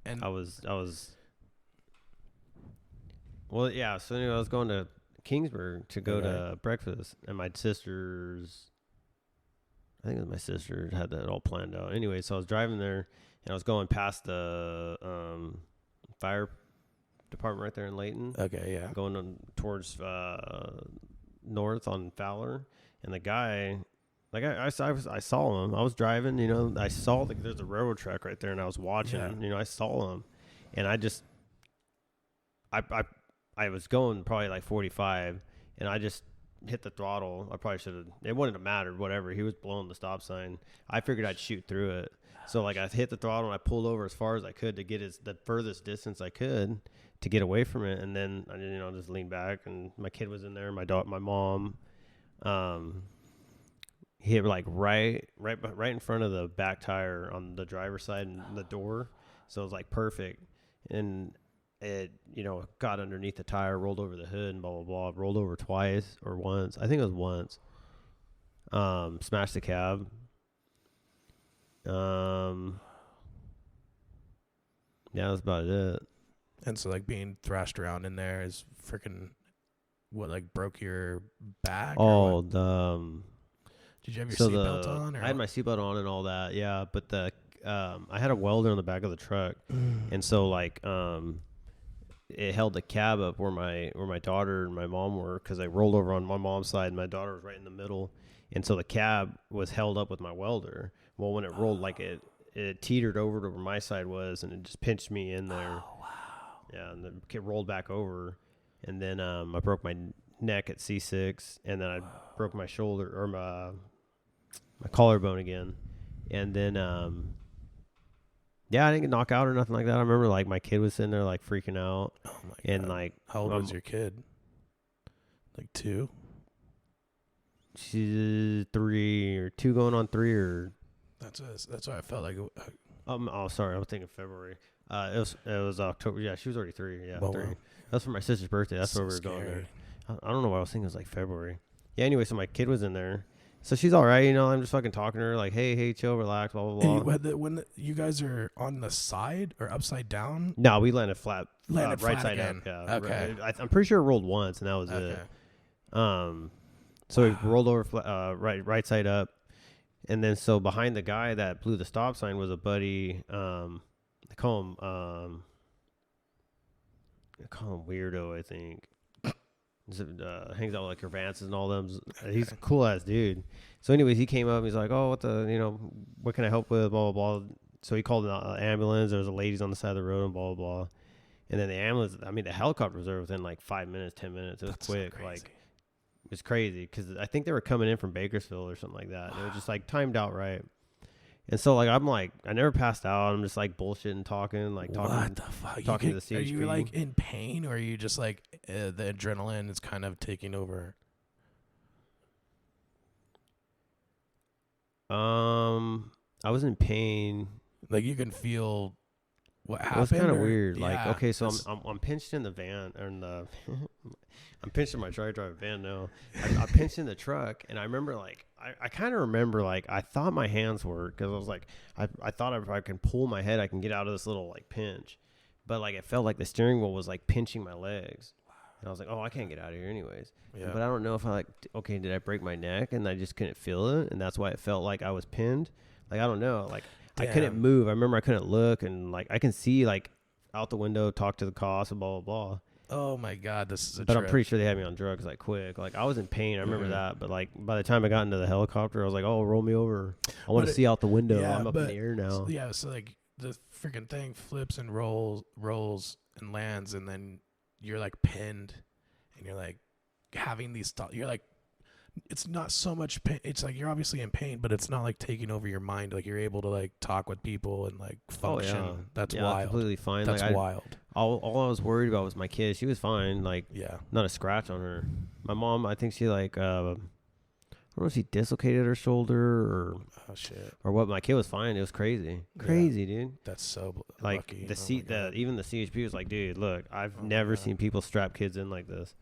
Speaker 4: And
Speaker 5: I was. Well, yeah. So anyway, I was going to Kingsburg to go to breakfast, and my sister's. I think it was my sister had that all planned out. Anyway, so I was driving there, and I was going past the fire department right there in Layton.
Speaker 4: Okay, yeah.
Speaker 5: Going on towards north on Fowler, and the guy, like I saw him. I was driving, you know. I saw like there's a railroad track right there, and I was watching.
Speaker 4: Yeah.
Speaker 5: You know, I saw him, and I was going probably like 45, and I just hit the throttle. I probably should have. It wouldn't have mattered. Whatever. He was blowing the stop sign. I figured I'd shoot through it. So like I hit the throttle and I pulled over as far as I could to get the furthest distance I could to get away from it. And then I just leaned back, and my kid was in there. My mom. He hit like right in front of the back tire on the driver's side and the door. So it was like perfect. And it, got underneath the tire, rolled over the hood, and blah, blah, blah. Rolled over twice or once. I think it was once. Smashed the cab. Yeah, that's about it.
Speaker 4: And so, like, being thrashed around in there is freaking, what, like, broke your back?
Speaker 5: Oh,
Speaker 4: did you have your seatbelt on?
Speaker 5: I had my seatbelt on and all that, yeah. But I had a welder on the back of the truck, and so like it held the cab up where my daughter and my mom were, because I rolled over on my mom's side and my daughter was right in the middle, and so the cab was held up with my welder. Well, when it rolled, like it teetered over to where my side was, and it just pinched me in there. Oh, wow. Yeah, and then it rolled back over, and then I broke my neck at C6, and then I broke my shoulder or my collarbone again, and then yeah, I didn't get knocked out or nothing like that. I remember like my kid was sitting there like freaking out.
Speaker 4: Oh my God.
Speaker 5: And like,
Speaker 4: how old was your kid? Like 2?
Speaker 5: She's 3 or 2 going on 3 or.
Speaker 4: That's what I felt like.
Speaker 5: Oh, sorry, I was thinking February. It was October. Yeah, she was already 3. Yeah, 3.
Speaker 4: Wow.
Speaker 5: That's for my sister's birthday. That's where we were going there. I don't know why I was thinking it was like February. Yeah. Anyway, so my kid was in there. So she's all right, I'm just fucking talking to her like, hey, chill, relax, blah, blah, blah.
Speaker 4: When you guys are on the side or upside down?
Speaker 5: No, we landed flat.
Speaker 4: Right
Speaker 5: side
Speaker 4: again.
Speaker 5: up. Yeah.
Speaker 4: Okay.
Speaker 5: I'm pretty sure it rolled once, and that was it. So we rolled over right side up, and then so behind the guy that blew the stop sign was a buddy. They call him Weirdo, I think. Hangs out with like Cervantes and all them. He's a cool ass dude. So anyways, he came up and he's like, oh, what can I help with, blah, blah, blah. So he called an ambulance. There was a ladies on the side of the road and blah, blah, blah. And then the ambulance, the helicopter was there within like 5 minutes, 10 minutes. It was quick. So like, it was crazy because I think they were coming in from Bakersfield or something like that. Wow. It was just like timed out right. And so like, I'm like, I never passed out. I'm just like bullshitting, talking. What
Speaker 4: the fuck?
Speaker 5: Talking to the CHP.
Speaker 4: Are you like in pain, or are you just like the adrenaline is kind of taking over?
Speaker 5: I was in pain.
Speaker 4: Like you can feel what happened.
Speaker 5: It was kind of weird.
Speaker 4: Yeah,
Speaker 5: like, okay, so I'm pinched in the van, or in the I'm pinched in my truck driver van now. I pinched in the truck, and I remember like I kind of remember like I thought my hands worked, because I was like I thought if I can pull my head I can get out of this little like pinch, but like it felt like the steering wheel was like pinching my legs. And I was like, oh, I can't get out of here anyways. Yeah. But I don't know if did I break my neck and I just couldn't feel it, and that's why it felt like I was pinned. Like I don't know, like damn. I couldn't move. I remember I couldn't look, and like I can see like out the window, talk to the cops and blah blah blah.
Speaker 4: oh my God, this is a
Speaker 5: But
Speaker 4: trip.
Speaker 5: I'm pretty sure they had me on drugs like quick. Like I was in pain. I remember that. But like by the time I got into the helicopter, I was like, oh, roll me over. I want to see out the window.
Speaker 4: Yeah,
Speaker 5: I'm up in the air now.
Speaker 4: Yeah, so like the freaking thing flips and rolls and lands, and then you're like pinned, and you're like having these thoughts. You're like, it's not so much pain. It's like you're obviously in pain, but it's not like taking over your mind. Like you're able to like talk with people and like function.
Speaker 5: Oh, yeah.
Speaker 4: That's
Speaker 5: yeah,
Speaker 4: wild.
Speaker 5: Completely fine.
Speaker 4: That's
Speaker 5: like,
Speaker 4: wild.
Speaker 5: All I was worried about was my kid. She was fine. Like,
Speaker 4: Yeah.
Speaker 5: not a scratch on her. My mom, I think she like, I don't know if she dislocated her shoulder or
Speaker 4: Oh shit.
Speaker 5: or what. My kid was fine. It was crazy, dude.
Speaker 4: That's so
Speaker 5: Like
Speaker 4: lucky.
Speaker 5: the even the CHP was like, dude, look, I've never seen people strap kids in like this.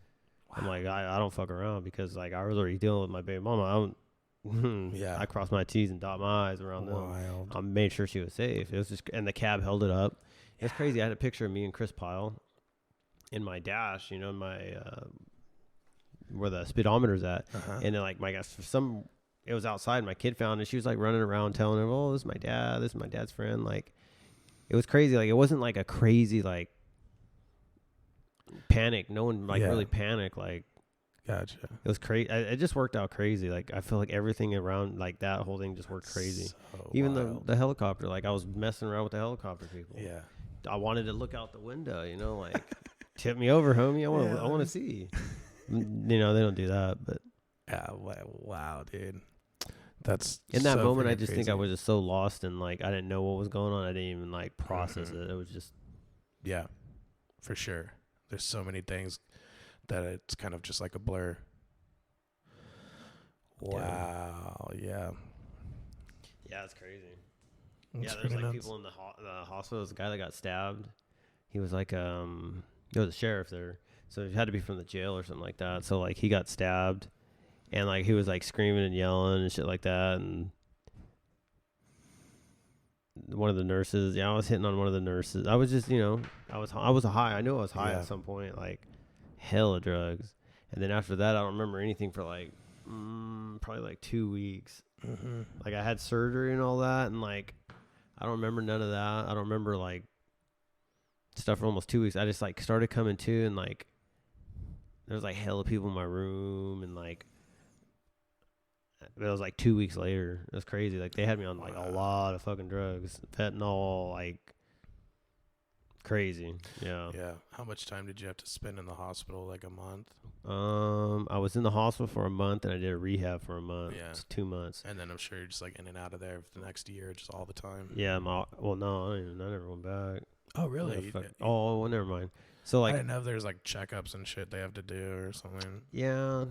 Speaker 5: I'm like, I don't fuck around because like I was already dealing with my baby mama. I don't. I crossed my T's and dot my I's around them. I made sure she was safe. It was just, and the cab held it up. It's crazy. I had a picture of me and Chris Pyle in my dash. You know, my where the speedometer's at, and then like my guys for some. It was outside. My kid found it. She was like running around telling him, "Oh, this is my dad. This is my dad's friend." Like, it was crazy. Like, it wasn't like a crazy like panic. No one like really panicked. Like,
Speaker 4: gotcha.
Speaker 5: It was crazy. It just worked out crazy. Like, I feel like everything around like that whole thing just worked crazy.
Speaker 4: So
Speaker 5: Even
Speaker 4: wild.
Speaker 5: the helicopter. Like, I was messing around with the helicopter people.
Speaker 4: Yeah.
Speaker 5: I wanted to look out the window. You know, like tip me over, homie. I want to see. You know, they don't do that, but
Speaker 4: yeah. Wow, dude. That's
Speaker 5: in that
Speaker 4: so
Speaker 5: moment, I
Speaker 4: freaking
Speaker 5: just think
Speaker 4: crazy.
Speaker 5: I was just so lost and like I didn't know what was going on. I didn't even like process it. It was just
Speaker 4: for sure. There's so many things that it's kind of just like a blur. Wow. Yeah.
Speaker 5: Yeah, it's crazy.
Speaker 4: That's
Speaker 5: There's
Speaker 4: pretty
Speaker 5: like
Speaker 4: nuts.
Speaker 5: people in the hospital. There's a guy that got stabbed. He was like there was a sheriff there, so he had to be from the jail or something like that. So like he got stabbed, and like he was like screaming and yelling and shit like that. And one of the nurses, I was hitting on one of the nurses. I was just, I was high. I knew I was high at some point, like hella drugs. And then after that, I don't remember anything for like probably like 2 weeks. Like I had surgery and all that, and like I don't remember none of that. I don't remember like stuff for almost 2 weeks. I just like started coming to, and like there was like hella people in my room, and like it was like 2 weeks later. It was crazy. Like they had me on like a lot of fucking drugs, fentanyl, like crazy. Yeah.
Speaker 4: How much time did you have to spend in the hospital? Like a month?
Speaker 5: I was in the hospital for a month, and I did a rehab for a month.
Speaker 4: Yeah.
Speaker 5: It's 2 months.
Speaker 4: And then I'm sure you're just like in and out of there for the next year, just all the time.
Speaker 5: Yeah. No, I never went back.
Speaker 4: Oh, really?
Speaker 5: Oh, well, never mind. So like,
Speaker 4: I didn't know if there's like checkups and shit they have to do or something.
Speaker 5: yeah,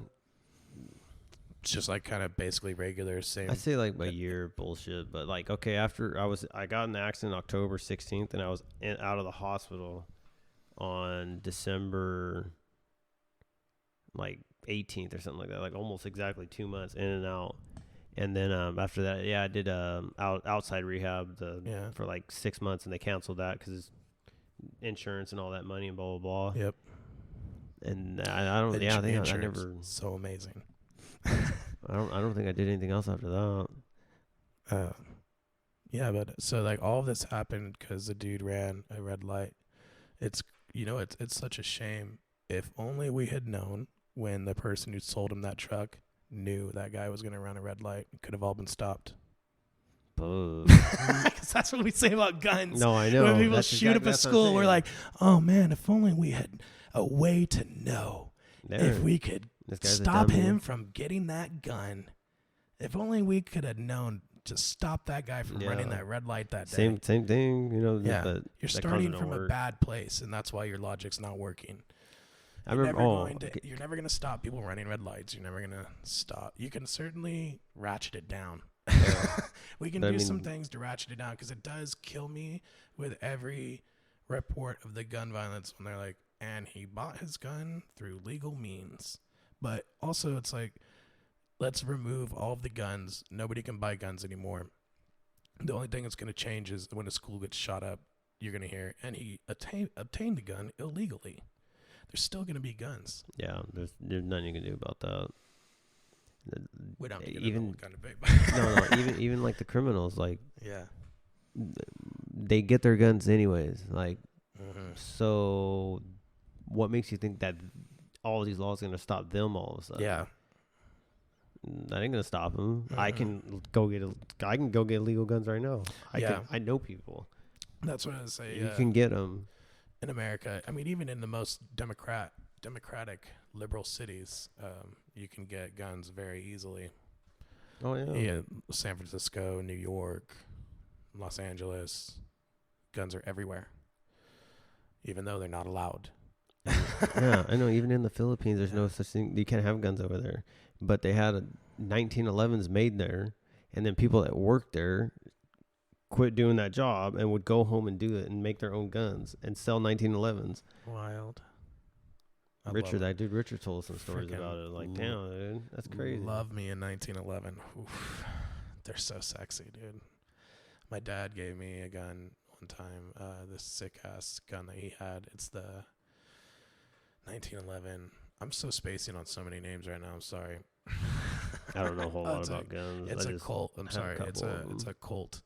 Speaker 4: It's just like kind of basically regular same.
Speaker 5: I say like a year bullshit, but like, okay, after I got in the accident October 16th, and I was out of the hospital on December like 18th or something like that, like almost exactly 2 months in and out. And then after that, I did outside rehab for like 6 months, and they canceled that because insurance and all that money and blah blah blah.
Speaker 4: Yep.
Speaker 5: And I don't. Yeah, I think I never.
Speaker 4: So amazing.
Speaker 5: I don't think I did anything else after that.
Speaker 4: Yeah, but so like all of this happened because the dude ran a red light. It's it's such a shame. If only we had known when the person who sold him that truck knew that guy was going to run a red light, it could have all been stopped. Because that's what we say about guns.
Speaker 5: No, I know.
Speaker 4: When people shoot up a school, we're like, oh man, if only we had a way to know. If we could stop him from getting that gun. If only we could have known to stop that guy from running that red light that day.
Speaker 5: Same thing,
Speaker 4: Yeah, you're starting from a bad place, and that's why your logic's not working. You're never going to stop people running red lights. You're never going to stop. You can certainly ratchet it down. We can do some things to ratchet it down, because it does kill me with every report of the gun violence when they're like, and he bought his gun through legal means. But also it's like, let's remove all of the guns. Nobody can buy guns anymore. The only thing that's going to change is when a school gets shot up, you're going to hear, and he obtained the gun illegally. There's still going to be guns.
Speaker 5: Yeah, there's nothing you can do about that.
Speaker 4: We don't
Speaker 5: even
Speaker 4: kind of big.
Speaker 5: even like the criminals, like
Speaker 4: Yeah.
Speaker 5: they get their guns anyways. Like so what makes you think that all these laws are going to stop them all of a sudden?
Speaker 4: Yeah.
Speaker 5: That ain't gonna stop them. I can go get illegal guns right now. I know people.
Speaker 4: That's what I was saying.
Speaker 5: You can get them
Speaker 4: in America. I mean, even in the most democratic liberal cities, you can get guns very easily.
Speaker 5: Oh yeah.
Speaker 4: Yeah, San Francisco, New York, Los Angeles, guns are everywhere, even though they're not allowed.
Speaker 5: Yeah, I know. Even in the Philippines, there's no such thing. You can't have guns over there. But they had 1911s made there, and then people that worked there quit doing that job and would go home and do it and make their own guns and sell 1911s.
Speaker 4: Wild.
Speaker 5: Richard told us some stories about it. Like, damn, dude, that's crazy.
Speaker 4: Love me in 1911. Oof. They're so sexy, dude. My dad gave me a gun one time, this sick-ass gun that he had. It's the 1911. I'm so spacing on so many names right now. I'm sorry.
Speaker 5: I don't know a whole lot about guns.
Speaker 4: It's a Colt. I'm sorry. It's a Colt,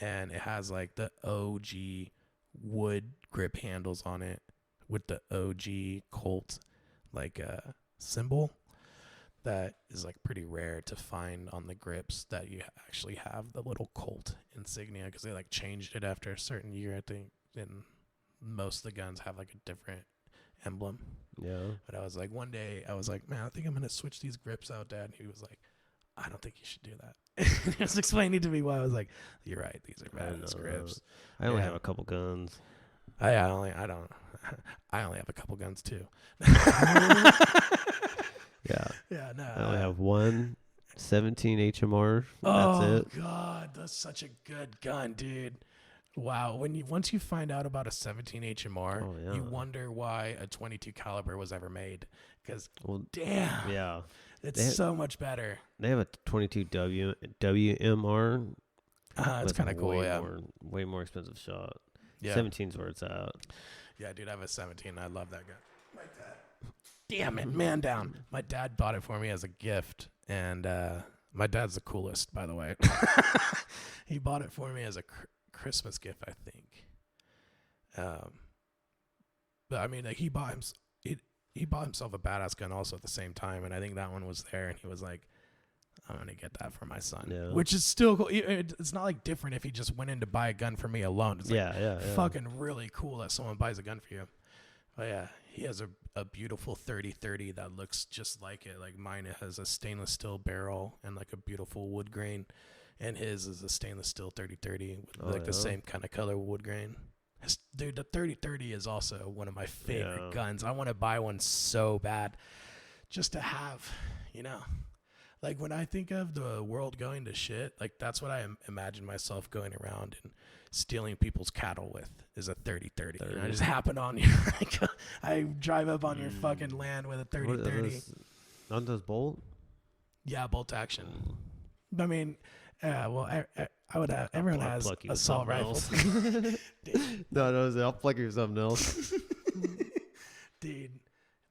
Speaker 4: and it has like the OG wood grip handles on it with the OG Colt like symbol. That is like pretty rare to find on the grips, that you actually have the little Colt insignia, because they like changed it after a certain year, I think. And most of the guns have like a different emblem.
Speaker 5: Yeah.
Speaker 4: But I was like, one day I was like, man, I think I'm gonna switch these grips out, Dad. And he was like, I don't think you should do that. He was explaining to me why. I was like, you're right, these are badass grips.
Speaker 5: I only have a couple guns.
Speaker 4: I only have a couple guns too.
Speaker 5: Yeah.
Speaker 4: Yeah, no.
Speaker 5: I only have one 17 HMR.
Speaker 4: Oh,
Speaker 5: That's it.
Speaker 4: God, that's such a good gun, dude. Wow, once you find out about a 17 HMR, you wonder why a 22 caliber was ever made. Because, damn,
Speaker 5: yeah,
Speaker 4: it's so much better.
Speaker 5: They have a 22 WMR.
Speaker 4: It's kind of cool,
Speaker 5: way more expensive shot.
Speaker 4: Yeah.
Speaker 5: 17's where it's at.
Speaker 4: Yeah, dude, I have a 17. I love that gun. Like that. Damn it, man down. My dad bought it for me as a gift, and my dad's the coolest, by the way. He bought it for me as a Christmas gift, I think. But I mean, like, he bought himself a badass gun also at the same time, and I think that one was there, and he was like, I'm gonna get that for my son. Yeah. Which is still cool. It's not like different if he just went in to buy a gun for me alone. It's like fucking really cool that someone buys a gun for you. But yeah, he has a beautiful 30-30 that looks just like it. Like mine, it has a stainless steel barrel and like a beautiful wood grain. And his is a stainless steel 30-30 with the same kind of color wood grain. Dude, the 30-30 is also one of my favorite guns. I want to buy one so bad just to have, you know. Like when I think of the world going to shit, like that's what I imagine myself going around and stealing people's cattle with, is a 30-30. And I just happen on you. I drive up on your fucking land with a 30-30.
Speaker 5: Aren't those bolt?
Speaker 4: Yeah, bolt action. I mean, well, I would have. Everyone has assault rifles.
Speaker 5: No, I'll pluck you something else.
Speaker 4: Dude,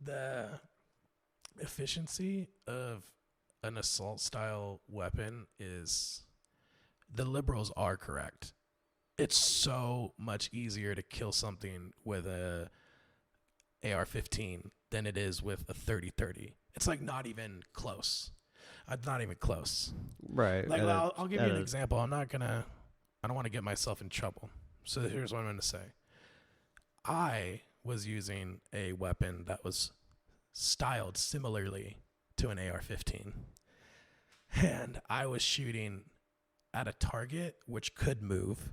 Speaker 4: the efficiency of an assault style weapon is, the liberals are correct. It's so much easier to kill something with a AR-15 than it is with a 30-30. It's like not even close. Not even close.
Speaker 5: Right.
Speaker 4: Like, I'll give you an example. I don't want to get myself in trouble. So here's what I'm going to say. I was using a weapon that was styled similarly to an AR-15. And I was shooting at a target which could move.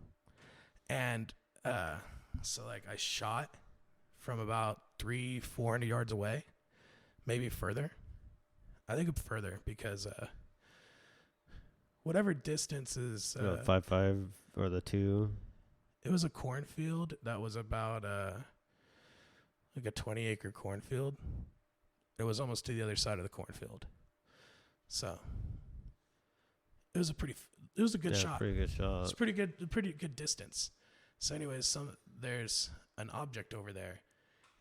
Speaker 4: And so like I shot from about 300-400 yards away, maybe further. I think further because whatever distance is
Speaker 5: 5.5 or the 2.
Speaker 4: It was a cornfield that was about like a 20-acre cornfield. It was almost to the other side of the cornfield. So it was a good shot.
Speaker 5: Pretty good shot.
Speaker 4: It's pretty good distance. So anyways, there's an object over there,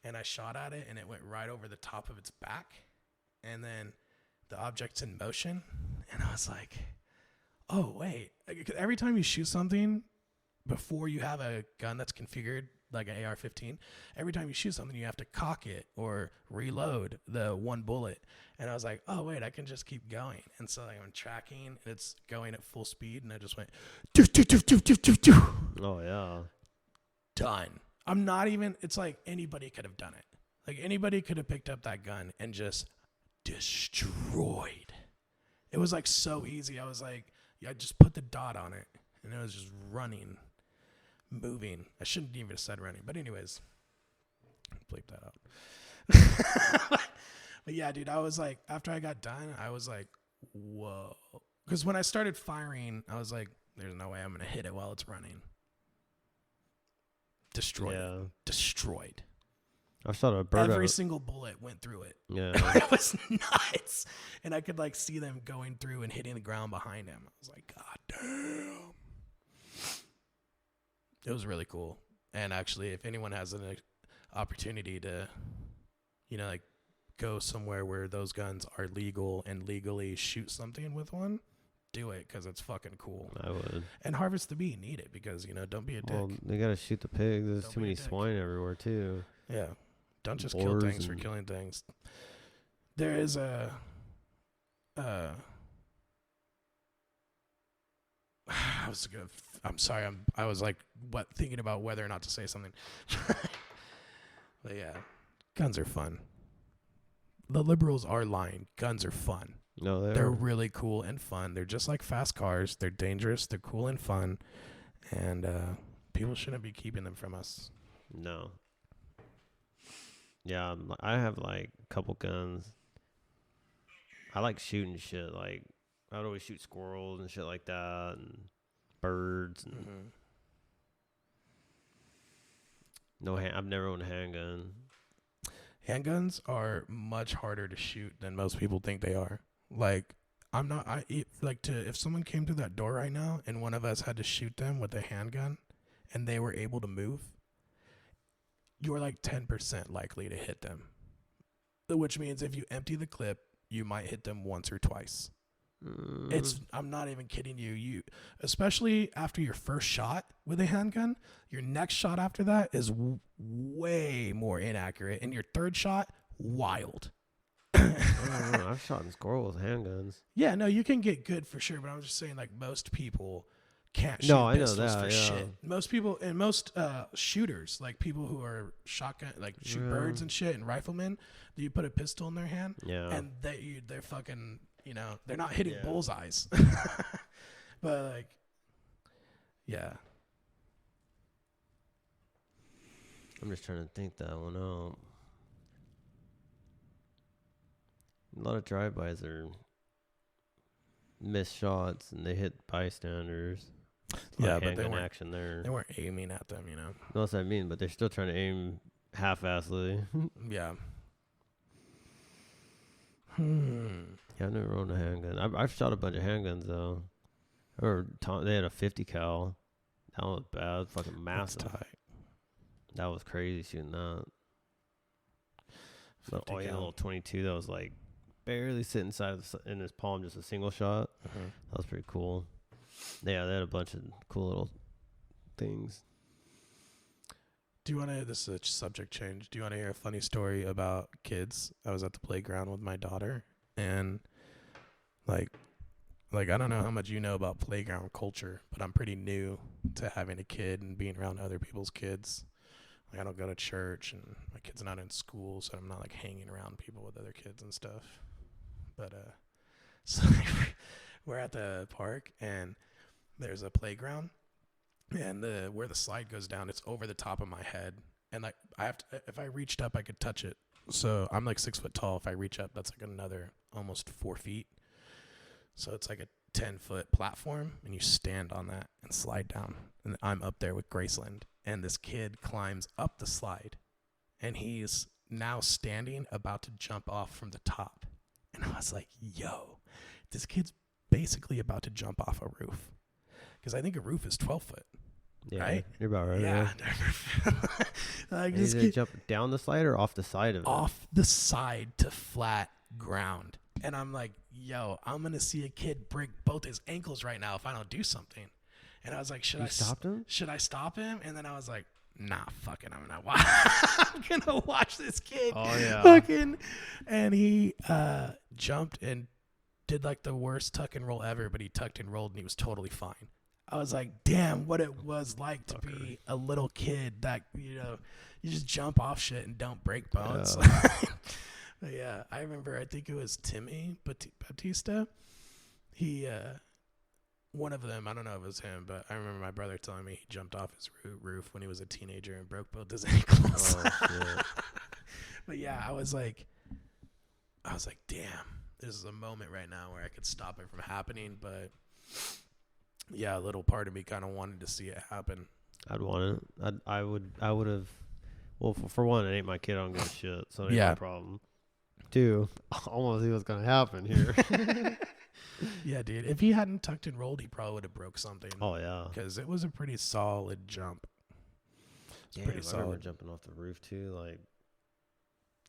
Speaker 4: and I shot at it, and it went right over the top of its back, and then the object's in motion, and I was like, oh wait. Every time you shoot something, before you have a gun that's configured like an AR-15. Every time you shoot something, you have to cock it or reload the one bullet. And I was like, oh, wait, I can just keep going. And so like, I'm tracking, and it's going at full speed, and I just went, doo, doo, doo, doo, doo, doo, doo.
Speaker 5: Oh, yeah.
Speaker 4: Done. I'm not even, it's like anybody could have done it. Like anybody could have picked up that gun and just destroyed. It was like so easy. I was like, yeah, I just put the dot on it, and it was just running, moving. I shouldn't even have said running, but anyways, bleep that out. But yeah, dude, I was like, after I got done, I was like, whoa. Because when I started firing, I was like, there's no way I'm going to hit it while it's running. Destroyed.
Speaker 5: Yeah.
Speaker 4: Destroyed.
Speaker 5: I shot a bird.
Speaker 4: Every single bullet went through it.
Speaker 5: Yeah.
Speaker 4: It was nuts. And I could like see them going through and hitting the ground behind him. I was like, God damn. It was really cool. And actually, if anyone has an opportunity to, you know, like go somewhere where those guns are legal and legally shoot something with one, do it, because it's fucking cool.
Speaker 5: I would.
Speaker 4: And Harvest the Bee need it, because, you know, don't be a dick.
Speaker 5: Well, they got to shoot the pigs. There's
Speaker 4: Don't
Speaker 5: too
Speaker 4: be a
Speaker 5: many
Speaker 4: dick.
Speaker 5: swine everywhere, too.
Speaker 4: Yeah. Don't just kill
Speaker 5: Boars
Speaker 4: things for
Speaker 5: and-
Speaker 4: killing things. There is a I'm sorry. I was like, thinking about whether or not to say something. But yeah, guns are fun. The liberals are lying. Guns are fun.
Speaker 5: No,
Speaker 4: They're really cool and fun. They're just like fast cars. They're dangerous. They're cool and fun. And people shouldn't be keeping them from us.
Speaker 5: No. Yeah, I have like a couple guns. I like shooting shit. Like, I'd always shoot squirrels and shit like that, and birds. And no, I've never owned a handgun.
Speaker 4: Handguns are much harder to shoot than most people think they are. Like, if someone came through that door right now and one of us had to shoot them with a handgun and they were able to move, you're like 10% likely to hit them. Which means if you empty the clip, you might hit them once or twice. I'm not even kidding you. You, especially after your first shot with a handgun, your next shot after that is way more inaccurate, and your third shot, wild.
Speaker 5: I don't know. I've shot in squirrels with handguns.
Speaker 4: Yeah, no, you can get good for sure, but I'm just saying, like, most people can't shoot
Speaker 5: No, I know
Speaker 4: pistols
Speaker 5: that,
Speaker 4: for
Speaker 5: yeah.
Speaker 4: shit. Most people, and most shooters, like people who are shotgun, like shoot birds and shit, and riflemen, you put a pistol in their hand, and they're fucking, you know, they're not hitting bullseyes. But like, yeah.
Speaker 5: I'm just trying to think that one out. A lot of drive-bys are missed shots, and they hit bystanders.
Speaker 4: Yeah,
Speaker 5: Like
Speaker 4: but they
Speaker 5: handgun
Speaker 4: weren't,
Speaker 5: action there.
Speaker 4: they weren't aiming at them, you know.
Speaker 5: That's what I mean, but they're still trying to aim half-assedly.
Speaker 4: Yeah.
Speaker 5: Yeah, I've never owned a handgun. I've shot a bunch of handguns, though. Or they had a 50 cal. That was bad. Fucking
Speaker 4: That's
Speaker 5: massive.
Speaker 4: tight.
Speaker 5: That was crazy shooting that. So,
Speaker 4: 50
Speaker 5: yeah, a
Speaker 4: cal.
Speaker 5: little 22 that was like barely sitting inside in his palm, just a single shot. That was pretty cool. Yeah, they had a bunch of cool little things.
Speaker 4: Do you want to, this is a subject change. Do you want to hear a funny story about kids? I was at the playground with my daughter, and like I don't know how much you know about playground culture, but I'm pretty new to having a kid and being around other people's kids. Like, I don't go to church, and my kid's not in school, so I'm not like hanging around people with other kids and stuff. But so we're at the park, and there's a playground, and where the slide goes down, it's over the top of my head, and like I have to, if I reached up, I could touch it. So I'm like 6 foot tall. If I reach up, that's like another almost 4 feet. So it's like a 10-foot platform, and you stand on that and slide down. And I'm up there with Graceland, and this kid climbs up the slide, and he's now standing about to jump off from the top. And I was like, yo, this kid's basically about to jump off a roof. Because I think a roof is 12 foot.
Speaker 5: Yeah,
Speaker 4: Right?
Speaker 5: You're about right.
Speaker 4: Yeah. Like, this
Speaker 5: Did
Speaker 4: kid,
Speaker 5: jump down the slide or off the side of it?
Speaker 4: off the side to flat ground. And I'm like, yo, I'm going to see a kid break both his ankles right now if I don't do something. And I was like, should
Speaker 5: You
Speaker 4: I
Speaker 5: stopped him?
Speaker 4: Should I stop him? And then I was like, nah, fucking, I'm gonna watch this kid.
Speaker 5: Oh, yeah.
Speaker 4: Fucking, and he jumped and did like the worst tuck and roll ever, but he tucked and rolled and he was totally fine. I was like, damn, what it was like to be a little kid that, you just jump off shit and don't break bones.
Speaker 5: Yeah.
Speaker 4: But yeah, I remember, I think it was Timmy Batista. He, one of them, I don't know if it was him, but I remember my brother telling me he jumped off his roof when he was a teenager and broke both his ankles.
Speaker 5: Oh, shit.
Speaker 4: But yeah, I was like, damn, this is a moment right now where I could stop it from happening. But yeah, a little part of me kind of wanted to see it happen.
Speaker 5: I'd want it. I would have. Well, for one, it ain't my kid. I don't give a shit, so it ain't no problem. Two, I want to see what's gonna happen here.
Speaker 4: Yeah, dude. If he hadn't tucked and rolled, he probably would have broke something.
Speaker 5: Oh yeah,
Speaker 4: because it was a pretty solid jump.
Speaker 5: Damn,
Speaker 4: pretty
Speaker 5: I remember
Speaker 4: solid.
Speaker 5: jumping off the roof too. Like,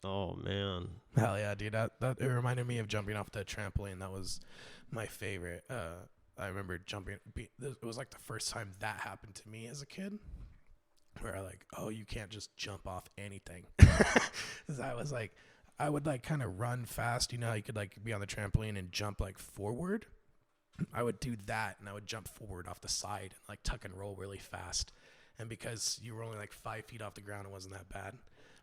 Speaker 5: oh man.
Speaker 4: Hell yeah, dude. That it reminded me of jumping off the trampoline. That was my favorite. I remember jumping. It was like the first time that happened to me as a kid, where I like, oh, you can't just jump off anything. Because I was like, I would like kind of run fast. You know, you could like be on the trampoline and jump like forward. I would do that, and I would jump forward off the side and like tuck and roll really fast. And because you were only like 5 feet off the ground, it wasn't that bad.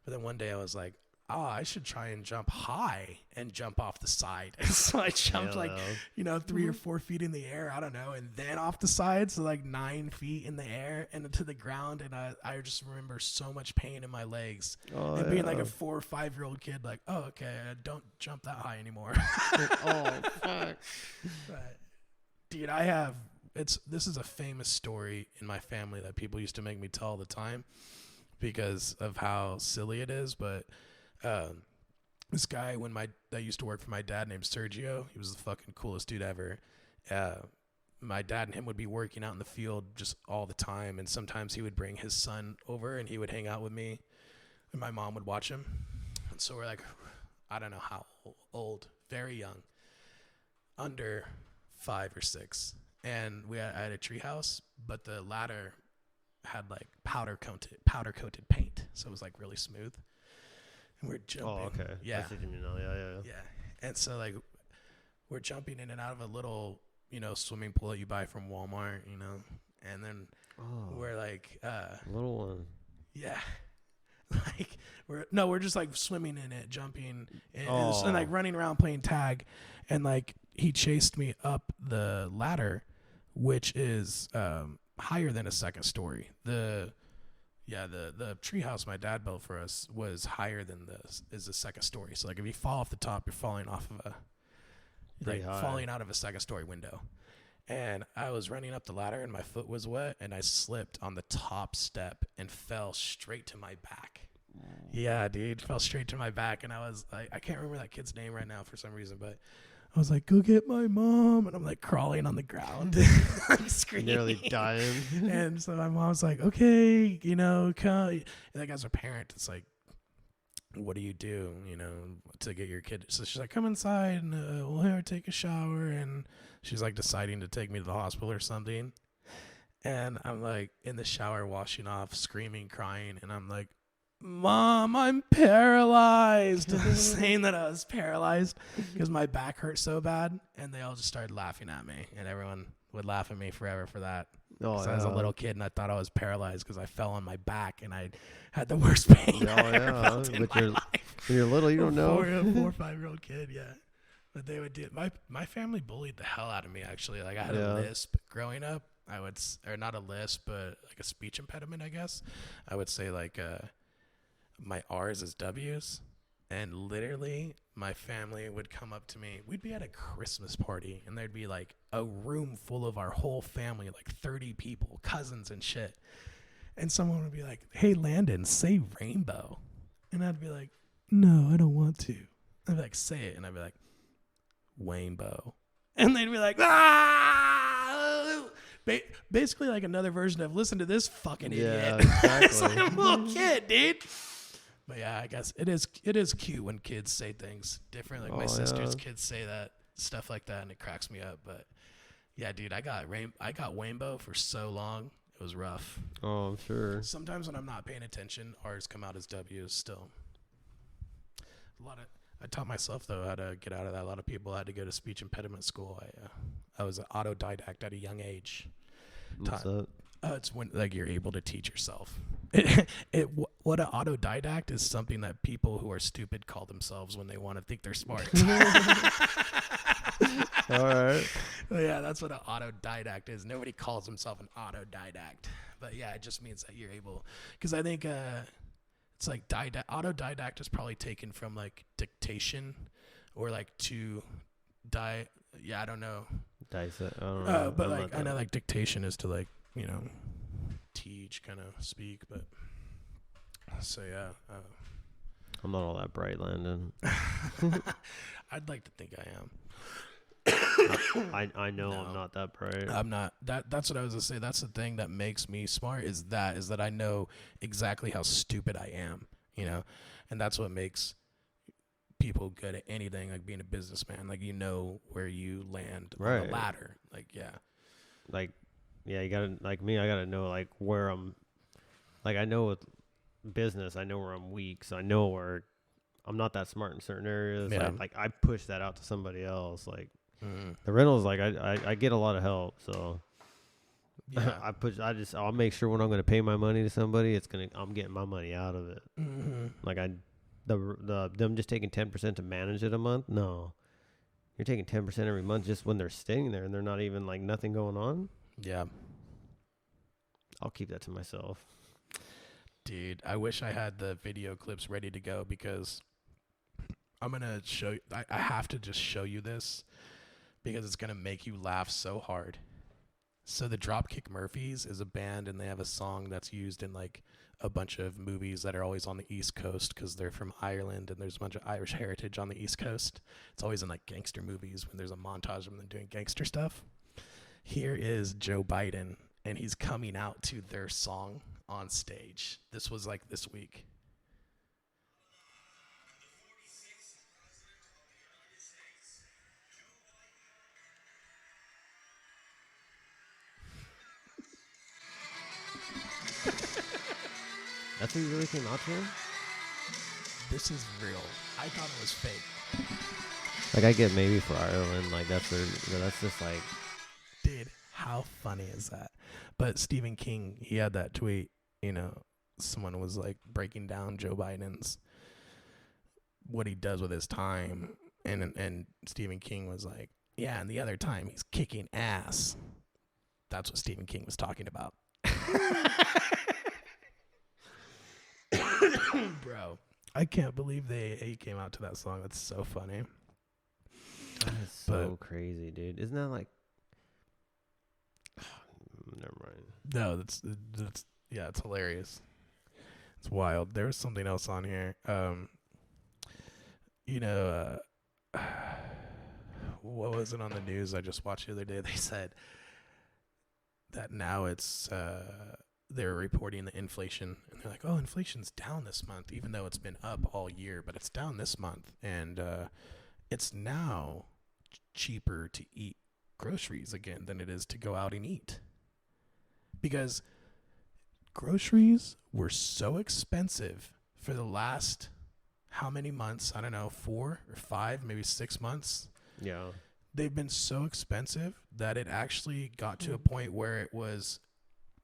Speaker 4: But then one day I was like, I should try and jump high and jump off the side. And so I jumped 3 or 4 feet in the air, I don't know, and then off the side, so like 9 feet in the air and to the ground. And I just remember so much pain in my legs. And being like a 4 or 5 year old kid, like, oh, okay, don't jump that high anymore.
Speaker 5: Oh, fuck.
Speaker 4: But, dude, this is a famous story in my family that people used to make me tell all the time because of how silly it is. But this guy, that used to work for my dad, named Sergio, he was the fucking coolest dude ever. My dad and him would be working out in the field just all the time, and sometimes he would bring his son over and he would hang out with me, and my mom would watch him. And so we're like, I don't know how old, very young, under 5 or 6, and I had a tree house, but the ladder had like powder coated paint, so it was like really smooth. And we're jumping.
Speaker 5: Oh, okay.
Speaker 4: Yeah.
Speaker 5: I think you know. Yeah.
Speaker 4: Yeah. And so like we're jumping in and out of a little, swimming pool that you buy from Walmart, and then we're like
Speaker 5: little one.
Speaker 4: Yeah. Like we're just like swimming in it, jumping and like running around playing tag, and like he chased me up the ladder, which is higher than a second story. The treehouse my dad built for us was higher than the second story. So like if you fall off the top, you're falling off of falling out of a second story window. And I was running up the ladder and my foot was wet and I slipped on the top step and fell straight to my back. Yeah, dude, fell straight to my back. And I was like, I can't remember that kid's name right now for some reason, but I was like, go get my mom. And I'm like crawling on the ground. I'm screaming.
Speaker 5: Nearly dying.
Speaker 4: And so my mom's like, okay, come. And like as a parent, it's like, what do you do, to get your kid? So she's like, come inside and we'll have her take a shower. And she's like deciding to take me to the hospital or something. And I'm like in the shower washing off, screaming, crying. And I'm like, Mom, I'm paralyzed. Saying that I was paralyzed because my back hurt so bad. And they all just started laughing at me. And everyone would laugh at me forever for that. Because I was a little kid and I thought I was paralyzed because I fell on my back and I had the worst pain I ever felt in my life.
Speaker 5: When you're little, you don't know.
Speaker 4: 4 or 5 year old kid, yeah. But they would do. My family bullied the hell out of me. Actually, like I had a lisp growing up. Or not a lisp, but like a speech impediment, I guess. I would say like my R's as W's, and literally my family would come up to me. We'd be at a Christmas party and there'd be like a room full of our whole family, like 30 people, cousins and shit. And someone would be like, hey, Landon, say rainbow. And I'd be like, no, I don't want to. I'd be like, say it. And I'd be like, Wainbow. And they'd be like, ah! Basically like another version of listen to this fucking idiot.
Speaker 5: Exactly.
Speaker 4: It's like a little kid, dude. But yeah, I guess it is cute when kids say things different. Like my sister's kids say that stuff like that, and it cracks me up. But yeah, dude, I got Wainbow for so long. It was rough.
Speaker 5: Oh, I'm sure.
Speaker 4: Sometimes when I'm not paying attention, R's come out as W's still. I taught myself, though, how to get out of that. A lot of people had to go to speech impediment school. I was an autodidact at a young age.
Speaker 5: What's up?
Speaker 4: It's when you're able to teach yourself. What an autodidact is something that people who are stupid call themselves when they want to think they're smart.
Speaker 5: All right.
Speaker 4: Yeah, that's what an autodidact is. Nobody calls himself an autodidact. But yeah, it just means that you're able. Because I think it's like autodidact is probably taken from like dictation or like yeah, I don't know.
Speaker 5: Dissect. I don't know.
Speaker 4: But like I know like dictation is to like, teach, kind of speak, but so yeah.
Speaker 5: I'm not all that bright, Landon.
Speaker 4: I'd like to think I am.
Speaker 5: I know. No. I'm not that bright.
Speaker 4: I'm not. That's what I was gonna say. That's the thing that makes me smart is that I know exactly how stupid I am, and that's what makes people good at anything, like being a businessman. Like where you land on the ladder. Like
Speaker 5: you gotta like me. I gotta know like where I'm. Like I know with business, I know where I'm weak, so I know where I'm not that smart in certain areas.
Speaker 4: Yeah.
Speaker 5: Like I push that out to somebody else. Like the rentals, like I get a lot of help, so
Speaker 4: yeah.
Speaker 5: I'll make sure when I'm going to pay my money to somebody, I'm getting my money out of it.
Speaker 4: Mm-hmm.
Speaker 5: Like them just taking 10% to manage it a month. No, you're taking 10% every month just when they're staying there and they're not even like nothing going on.
Speaker 4: Yeah.
Speaker 5: I'll keep that to myself.
Speaker 4: Dude, I wish I had the video clips ready to go because I'm going to show you. I have to just show you this because it's going to make you laugh so hard. So the Dropkick Murphys is a band and they have a song that's used in like a bunch of movies that are always on the East Coast because they're from Ireland and there's a bunch of Irish heritage on the East Coast. It's always in like gangster movies when there's a montage of them doing gangster stuff. Here is Joe Biden and he's coming out to their song on stage. This was like this week.
Speaker 5: That's what you really came out to?
Speaker 4: This is real. I thought it was fake.
Speaker 5: Like I get maybe for Ireland, like that's just like,
Speaker 4: dude, how funny is that? But Stephen King, he had that tweet, someone was like breaking down Joe Biden's what he does with his time and Stephen King was like, yeah, and the other time he's kicking ass. That's what Stephen King was talking about. Bro, I can't believe he came out to that song. That's so funny.
Speaker 5: That's so crazy, dude. Isn't that like? Never mind.
Speaker 4: No, that's yeah, it's hilarious. It's wild. There was something else on here. What was it on the news I just watched the other day? They said that now it's they're reporting the inflation and they're like, oh, inflation's down this month, even though it's been up all year, but it's down this month. And it's now cheaper to eat groceries again than it is to go out and eat. Because groceries were so expensive for the last how many months? I don't know, 4 or 5, maybe 6 months.
Speaker 5: Yeah.
Speaker 4: They've been so expensive that it actually got to a point where it was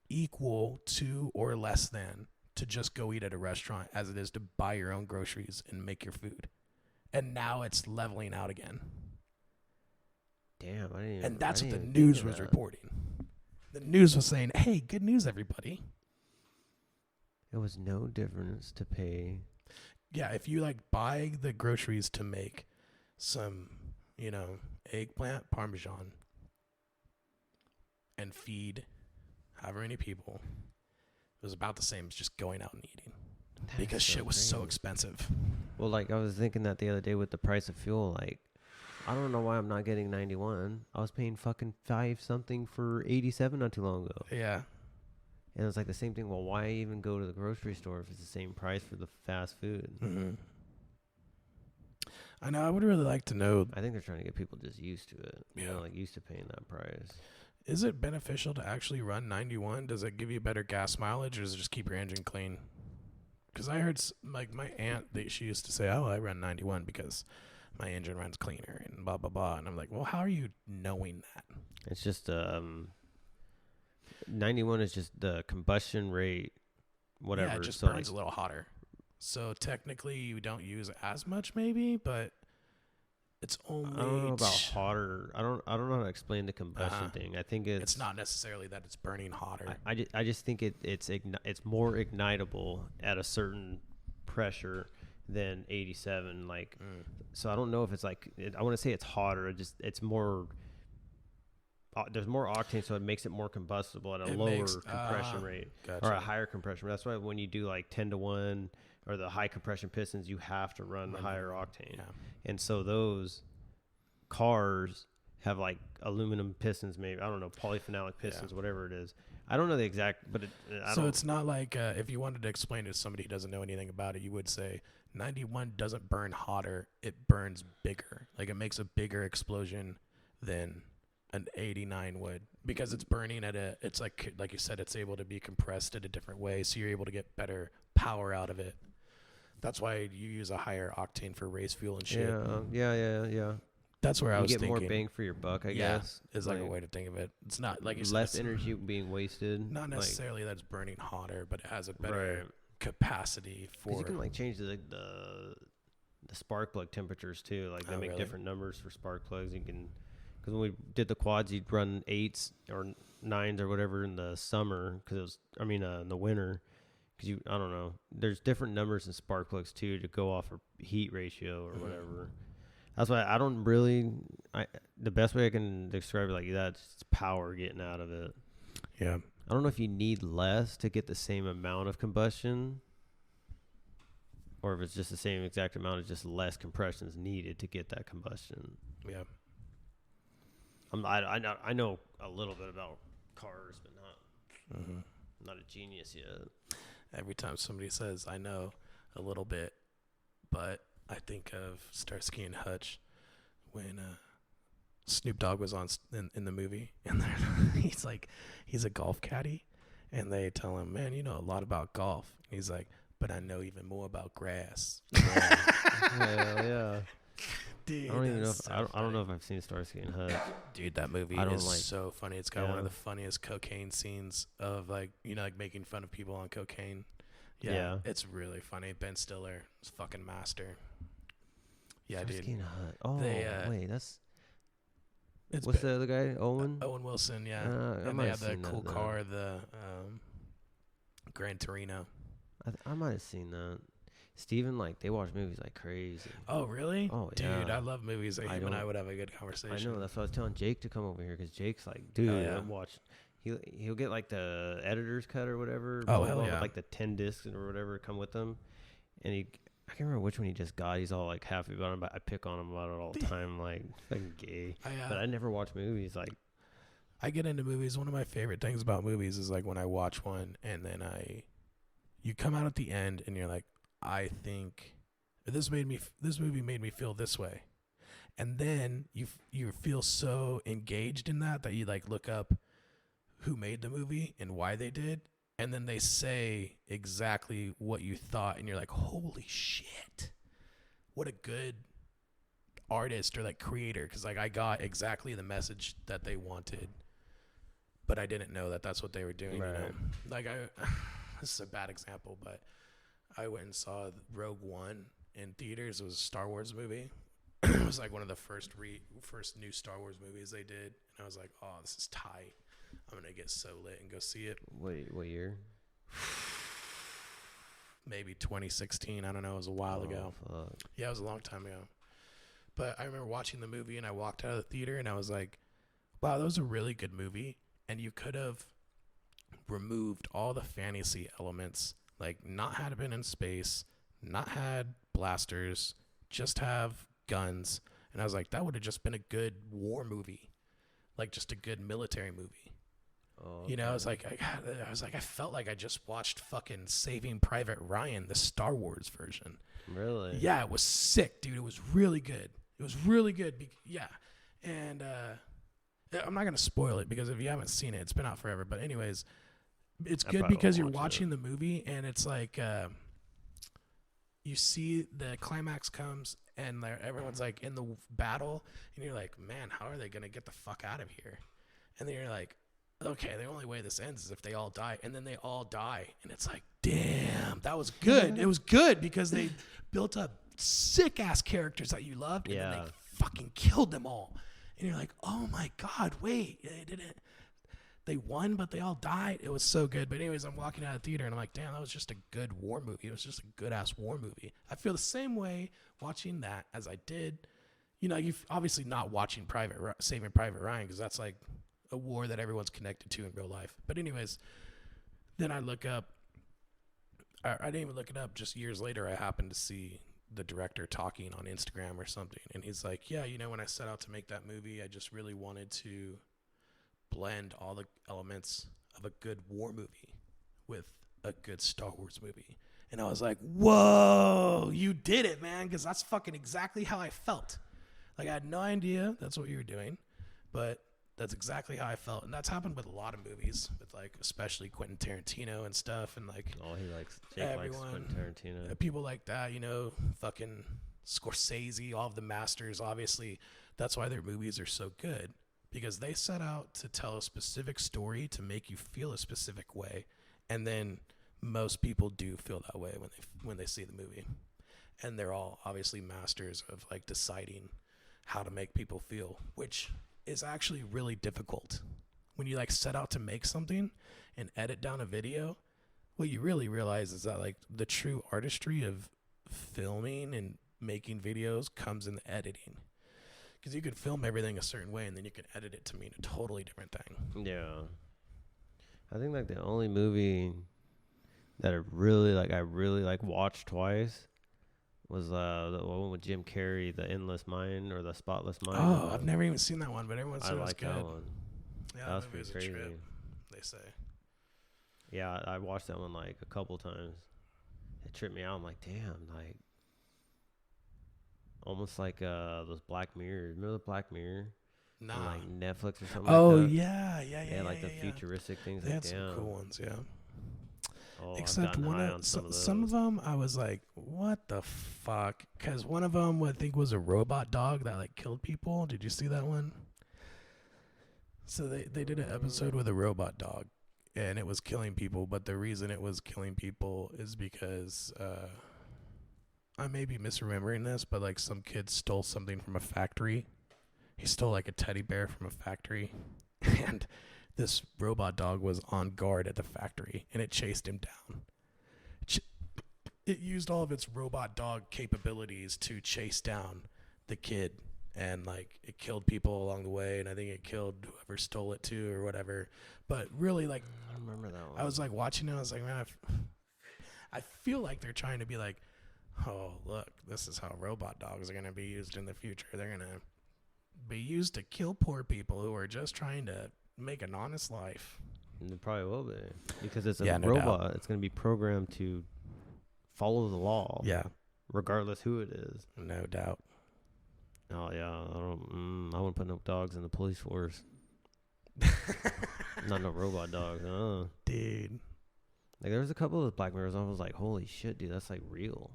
Speaker 4: equal to or less than to just go eat at a restaurant as it is to buy your own groceries and make your food. And now it's leveling out again.
Speaker 5: Damn,
Speaker 4: and that's what the news was reporting. The news was saying, hey, good news, everybody.
Speaker 5: It was no difference to pay.
Speaker 4: Yeah, if you like buy the groceries to make some, eggplant parmesan and feed however many people, it was about the same as just going out and eating. Because shit was so expensive.
Speaker 5: Well, like I was thinking that the other day with the price of fuel, like I don't know why I'm not getting 91. I was paying fucking 5 something for 87 not too long ago.
Speaker 4: Yeah.
Speaker 5: And it's like the same thing. Well, why even go to the grocery store if it's the same price for the fast food?
Speaker 4: Mm-hmm. I know. I would really like to know.
Speaker 5: I think they're trying to get people just used to it.
Speaker 4: Yeah.
Speaker 5: Like used to paying that price.
Speaker 4: Is it beneficial to actually run 91? Does it give you better gas mileage, or does it just keep your engine clean? Because I heard, like, my aunt, she used to say, oh, I run 91 because my engine runs cleaner and blah, blah, blah. And I'm like, well, how are you knowing that?
Speaker 5: It's just 91 is just the combustion rate, whatever.
Speaker 4: Yeah, it just
Speaker 5: so
Speaker 4: burns a little hotter. So technically you don't use as much maybe, but it's only...
Speaker 5: I don't know about hotter. I don't know how to explain the combustion thing. I think
Speaker 4: it's not necessarily that it's burning hotter.
Speaker 5: I just think it's more ignitable at a certain pressure than 87. Like, so I don't know if it's like I want to say it's hotter. It's more. There's more octane, so it makes it more combustible at a lower compression rate or a higher compression rate. That's why when you do like 10-to-1 or the high compression pistons, you have to run the higher octane.
Speaker 4: Yeah. And
Speaker 5: so those cars have like aluminum pistons, maybe, I don't know, polyphenolic pistons, whatever it is. I don't know the exact, but
Speaker 4: it's not like if you wanted to explain it to somebody who doesn't know anything about it, you would say 91 doesn't burn hotter, it burns bigger. Like it makes a bigger explosion than an 89 would, because it's burning it's like you said, it's able to be compressed in a different way, so you're able to get better power out of it. That's why you use a higher octane for race fuel and shit.
Speaker 5: Yeah.
Speaker 4: That's where I was thinking.
Speaker 5: You get more bang for your buck, I guess.
Speaker 4: Is like a way to think of it. It's not like you
Speaker 5: less energy being wasted.
Speaker 4: Not necessarily that it's burning hotter, but it has a better capacity for.
Speaker 5: You can like change the spark plug temperatures too. Like they make different numbers for spark plugs. You can, because when we did the quads, you'd run 8s or 9s or whatever in the summer. In the winter. Because I don't know. There's different numbers in spark plugs too to go off of heat ratio or whatever. That's why I don't really. The best way I can describe it like that is power getting out of it.
Speaker 4: Yeah.
Speaker 5: I don't know if you need less to get the same amount of combustion, or if it's just the same exact amount of just less compression is needed to get that combustion.
Speaker 4: Yeah.
Speaker 5: I know a little bit about cars, but not a genius yet.
Speaker 4: Every time somebody says I know a little bit, but I think of Starsky and Hutch when Snoop Dogg was on in the movie, and he's a golf caddy, and they tell him, man, you know a lot about golf. And he's like, but I know even more about grass.
Speaker 5: Yeah.
Speaker 4: Dude,
Speaker 5: I don't even know I don't know if I've seen Starsky and Hutch.
Speaker 4: Dude, that movie is so funny. It's got one of the funniest cocaine scenes of like making fun of people on cocaine. Yeah. It's really funny. Ben Stiller is fucking master. Yeah,
Speaker 5: Starsky
Speaker 4: dude.
Speaker 5: and Hutch. Oh, wait, what's the other guy? Owen
Speaker 4: Wilson, yeah. And they had the cool car, the Gran Torino.
Speaker 5: I might have seen that. Steven, they watch movies like crazy.
Speaker 4: Oh, really?
Speaker 5: Oh, yeah.
Speaker 4: Dude, I love movies. Him and I would have a good conversation.
Speaker 5: I know. That's why I was telling Jake to come over here, because Jake's like, dude, I'm watching. He'll get the editor's cut or whatever.
Speaker 4: Hell yeah.
Speaker 5: With the 10 discs or whatever come with them. And I can't remember which one he just got. He's all happy about him, but I pick on him about it all the time, fucking gay. But I never watch movies.
Speaker 4: I get into movies. One of my favorite things about movies is when I watch one and then you come out at the end and you're like, I think this movie made me feel this way, and then you feel so engaged in that you look up who made the movie and why they did, and then they say exactly what you thought, and you're like, holy shit, what a good artist or creator, because I got exactly the message that they wanted, but I didn't know that that's what they were doing.
Speaker 5: Right.
Speaker 4: This is a bad example, but I went and saw Rogue One in theaters. It was a Star Wars movie. It was one of the first new Star Wars movies they did. And I was like, oh, this is tight. I'm going to get so lit and go see it.
Speaker 5: Wait, what year?
Speaker 4: Maybe 2016. I don't know. It was a while ago.
Speaker 5: Fuck.
Speaker 4: Yeah, it was a long time ago. But I remember watching the movie and I walked out of the theater and I was like, wow, that was a really good movie. And you could have removed all the fantasy elements. Not had been in space, not had blasters, just have guns. And I was like, that would have just been a good war movie. Just a good military movie.
Speaker 5: Oh, okay.
Speaker 4: I was like, I felt like I just watched fucking Saving Private Ryan, the Star Wars version.
Speaker 5: Really?
Speaker 4: Yeah, it was sick, dude. It was really good. Yeah. And I'm not gonna spoil it because if you haven't seen it, it's been out forever. But anyways, it's
Speaker 5: I
Speaker 4: good
Speaker 5: probably
Speaker 4: because you're
Speaker 5: won't watch
Speaker 4: watching the movie and it's like you see the climax comes and everyone's like in the battle and you're like, man, how are they gonna get the fuck out of here? And then you're like, okay, the only way this ends is if they all die. And then they all die. And it's like, damn, that was good. It was good because they built up sick-ass characters that you loved. And then they fucking killed them all. And you're like, oh, my God, wait. They didn't. They won, but they all died. It was so good. But anyways, I'm walking out of the theater, and I'm like, damn, that was just a good war movie. It was just a good-ass war movie. I feel the same way watching that as I did. You know, you've obviously not watching Saving Private Ryan because that's like a war that everyone's connected to in real life. But anyways, then I look up, I didn't even look it up. Just years later, I happened to see the director talking on Instagram or something. And he's like, yeah, you know, when I set out to make that movie, I just really wanted to blend all the elements of a good war movie with a good Star Wars movie. And I was like, whoa, you did it, man. Because that's fucking exactly how I felt. Like, I had no idea that's what you were doing, but that's exactly how I felt. And that's happened with a lot of movies, with like especially Quentin Tarantino and stuff. And like,
Speaker 5: he likes Quentin Tarantino.
Speaker 4: People like that, you know, fucking Scorsese, all of the masters. Obviously, that's why their movies are so good, because they set out to tell a specific story to make you feel a specific way. And then most people do feel that way when they see the movie. And they're all obviously masters of like deciding how to make people feel, which is actually really difficult. When you like set out to make something and edit down a video, what you really realize is that like the true artistry of filming and making videos comes in the editing. Because you could film everything a certain way and then you can edit it to mean a totally different thing.
Speaker 5: Yeah. I think like the only movie that I really watched twice was the one with Jim Carrey, The Endless Mind or The Spotless Mind.
Speaker 4: Oh, I've never even seen that one, but everyone said it was good.
Speaker 5: That one.
Speaker 4: Yeah,
Speaker 5: that was pretty crazy.
Speaker 4: Trip, they say.
Speaker 5: Yeah, I watched that one like a couple times. It tripped me out. I'm like, damn, like almost like those Black Mirrors. Remember the Black Mirror?
Speaker 4: Nah.
Speaker 5: On, like Netflix or something.
Speaker 4: Oh
Speaker 5: like that?
Speaker 4: Yeah,
Speaker 5: like the futuristic things.
Speaker 4: They
Speaker 5: like,
Speaker 4: had some cool ones, yeah.
Speaker 5: Oh,
Speaker 4: except some of them, I was like, what the fuck? Because one of them, I think, was a robot dog that like killed people. Did you see that one? So they did an episode with a robot dog, and it was killing people. But the reason it was killing people is because I may be misremembering this, but like some kid stole something from a factory. He stole like a teddy bear from a factory, and this robot dog was on guard at the factory, and it chased him down. It used all of its robot dog capabilities to chase down the kid, and like it killed people along the way, and I think it killed whoever stole it too or whatever. But really, like,
Speaker 5: I remember that one.
Speaker 4: I was like watching it, I was like, man, I feel like they're trying to be like, oh, look, this is how robot dogs are going to be used in the future. They're going to be used to kill poor people who are just trying to make an honest life.
Speaker 5: And it probably will be, because it's a
Speaker 4: no
Speaker 5: robot.
Speaker 4: doubt.
Speaker 5: It's going to be programmed to follow the law.
Speaker 4: Yeah,
Speaker 5: regardless who it is.
Speaker 4: no doubt.
Speaker 5: Oh yeah, I wouldn't put no dogs in the police force. Not no robot dogs,
Speaker 4: dude.
Speaker 5: Like there was a couple of Black Mirrors. I was like, holy shit, dude, that's like real.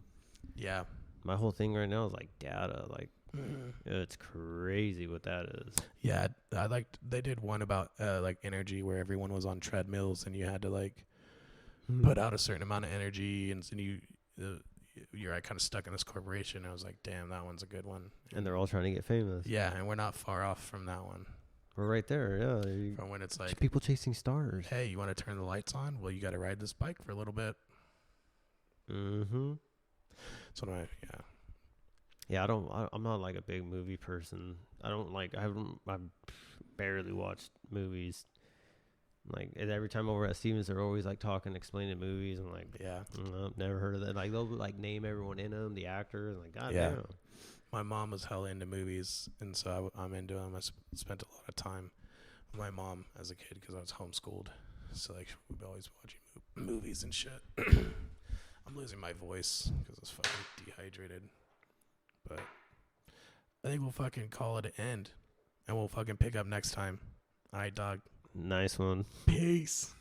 Speaker 4: Yeah.
Speaker 5: My whole thing right now is like data. Like it's crazy what that is.
Speaker 4: Yeah, I liked. They did one about like energy, where everyone was on treadmills and you had to like put out a certain amount of energy, and you're kind of stuck in this corporation. I was like, damn, that one's a good one.
Speaker 5: And they're all trying to get famous.
Speaker 4: Yeah, and we're not far off from that one.
Speaker 5: We're right there, yeah.
Speaker 4: From when it's like
Speaker 5: people chasing stars.
Speaker 4: Hey, you want to turn the lights on? Well, you got to ride this bike for a little bit.
Speaker 5: Mm-hmm.
Speaker 4: So yeah.
Speaker 5: Yeah, I'm not like a big movie person. I barely watched movies. Like every time over at Stevens, they're always like talking, explaining movies. I'm like,
Speaker 4: yeah,
Speaker 5: never heard of that. Like they'll like name everyone in them, the actors. Like, God damn.
Speaker 4: My mom was hella into movies, and so I'm into them. I spent a lot of time with my mom as a kid because I was homeschooled. So like we'd always watching movies and shit. I'm losing my voice because I was fucking dehydrated. But I think we'll fucking call it an end. and we'll fucking pick up next time. All right, dog.
Speaker 5: Nice one.
Speaker 4: Peace.